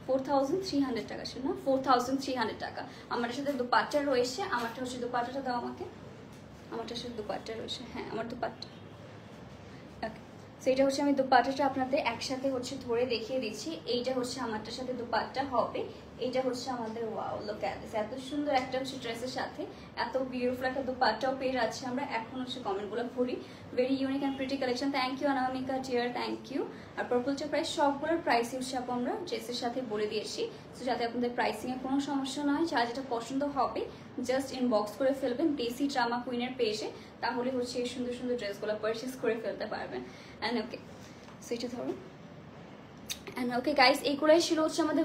4300 টাকা ছিল না? 4300 টাকা। আমার সাথে দুপাট্টা রয়েছে, আমারটা হচ্ছে দুপাট্টাটা দাও আমাকে, আমারটার সাথে দুপাট্টা রয়েছে, হ্যাঁ আমার দুপাট্টা। ওকে সো এটা হচ্ছে আমি দুপাট্টাটা আপনাদের একসাথে হচ্ছে ধরে দেখিয়ে দিচ্ছি। এইটা হচ্ছে আমারটার সাথে দুপাট্টা হবে, এইটা হচ্ছে আমাদের ওয়াও লুক অ্যাট দিস, এত সুন্দর একটা হচ্ছে ড্রেসের সাথে এত বিউটিফুল একটা দুপাট্টাও পেয়ে যাচ্ছে আমরা। এখন হচ্ছে কমেন্টগুলো পড়ি, very unique and pretty collection. Thank you Anamika dear, thank you. আর পার্পলটার প্রাইস সবগুলোর প্রাইস হচ্ছে আপু আমরা ড্রেসের সাথে বলে দিয়েছি, তো যাতে আপনাদের প্রাইসিংয়ে কোনো সমস্যা নয়। যার যেটা পছন্দ হবে জাস্ট ইনবক্স করে ফেলবেন দেশি ড্রামা কুইনের পেজে, তাহলে হচ্ছে এই সুন্দর সুন্দর ড্রেসগুলো পারচেস করে ফেলতে পারবেন। অ্যান্ড ওকে সেইটা ধরো। And okay guys, এইগুলাই ছিল হচ্ছে আমাদের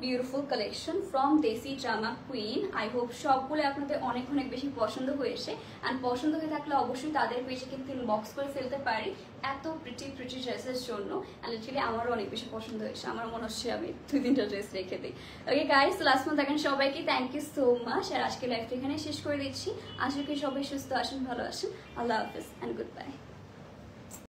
beautiful collection from Desi drama queen. I hope সবগুলো আপনাদের অনেক অনেক বেশি পছন্দ হয়েছে, অ্যান্ড পছন্দ হয়ে থাকলে অবশ্যই তাদের পেজে কিন্তু ইনবক্স করে ফেলতে পারি এত প্রিটি ড্রেসের জন্য। অ্যান্ড অ্যাকচুয়ালি আমারও অনেক বেশি পছন্দ হয়েছে, আমার মনে হচ্ছে আমি 2-3টা ড্রেস রেখে দিই। ওকে গাইস, লাস্ট মন্থ দেখেন সবাইকে থ্যাংক ইউ সো মাচ। আর আজকে লাইফটা এখানে শেষ করে দিচ্ছি। আশা করি সবাই সুস্থ আসেন, ভালো আসেন। আল্লাহ হাফিজ অ্যান্ড গুড বাই।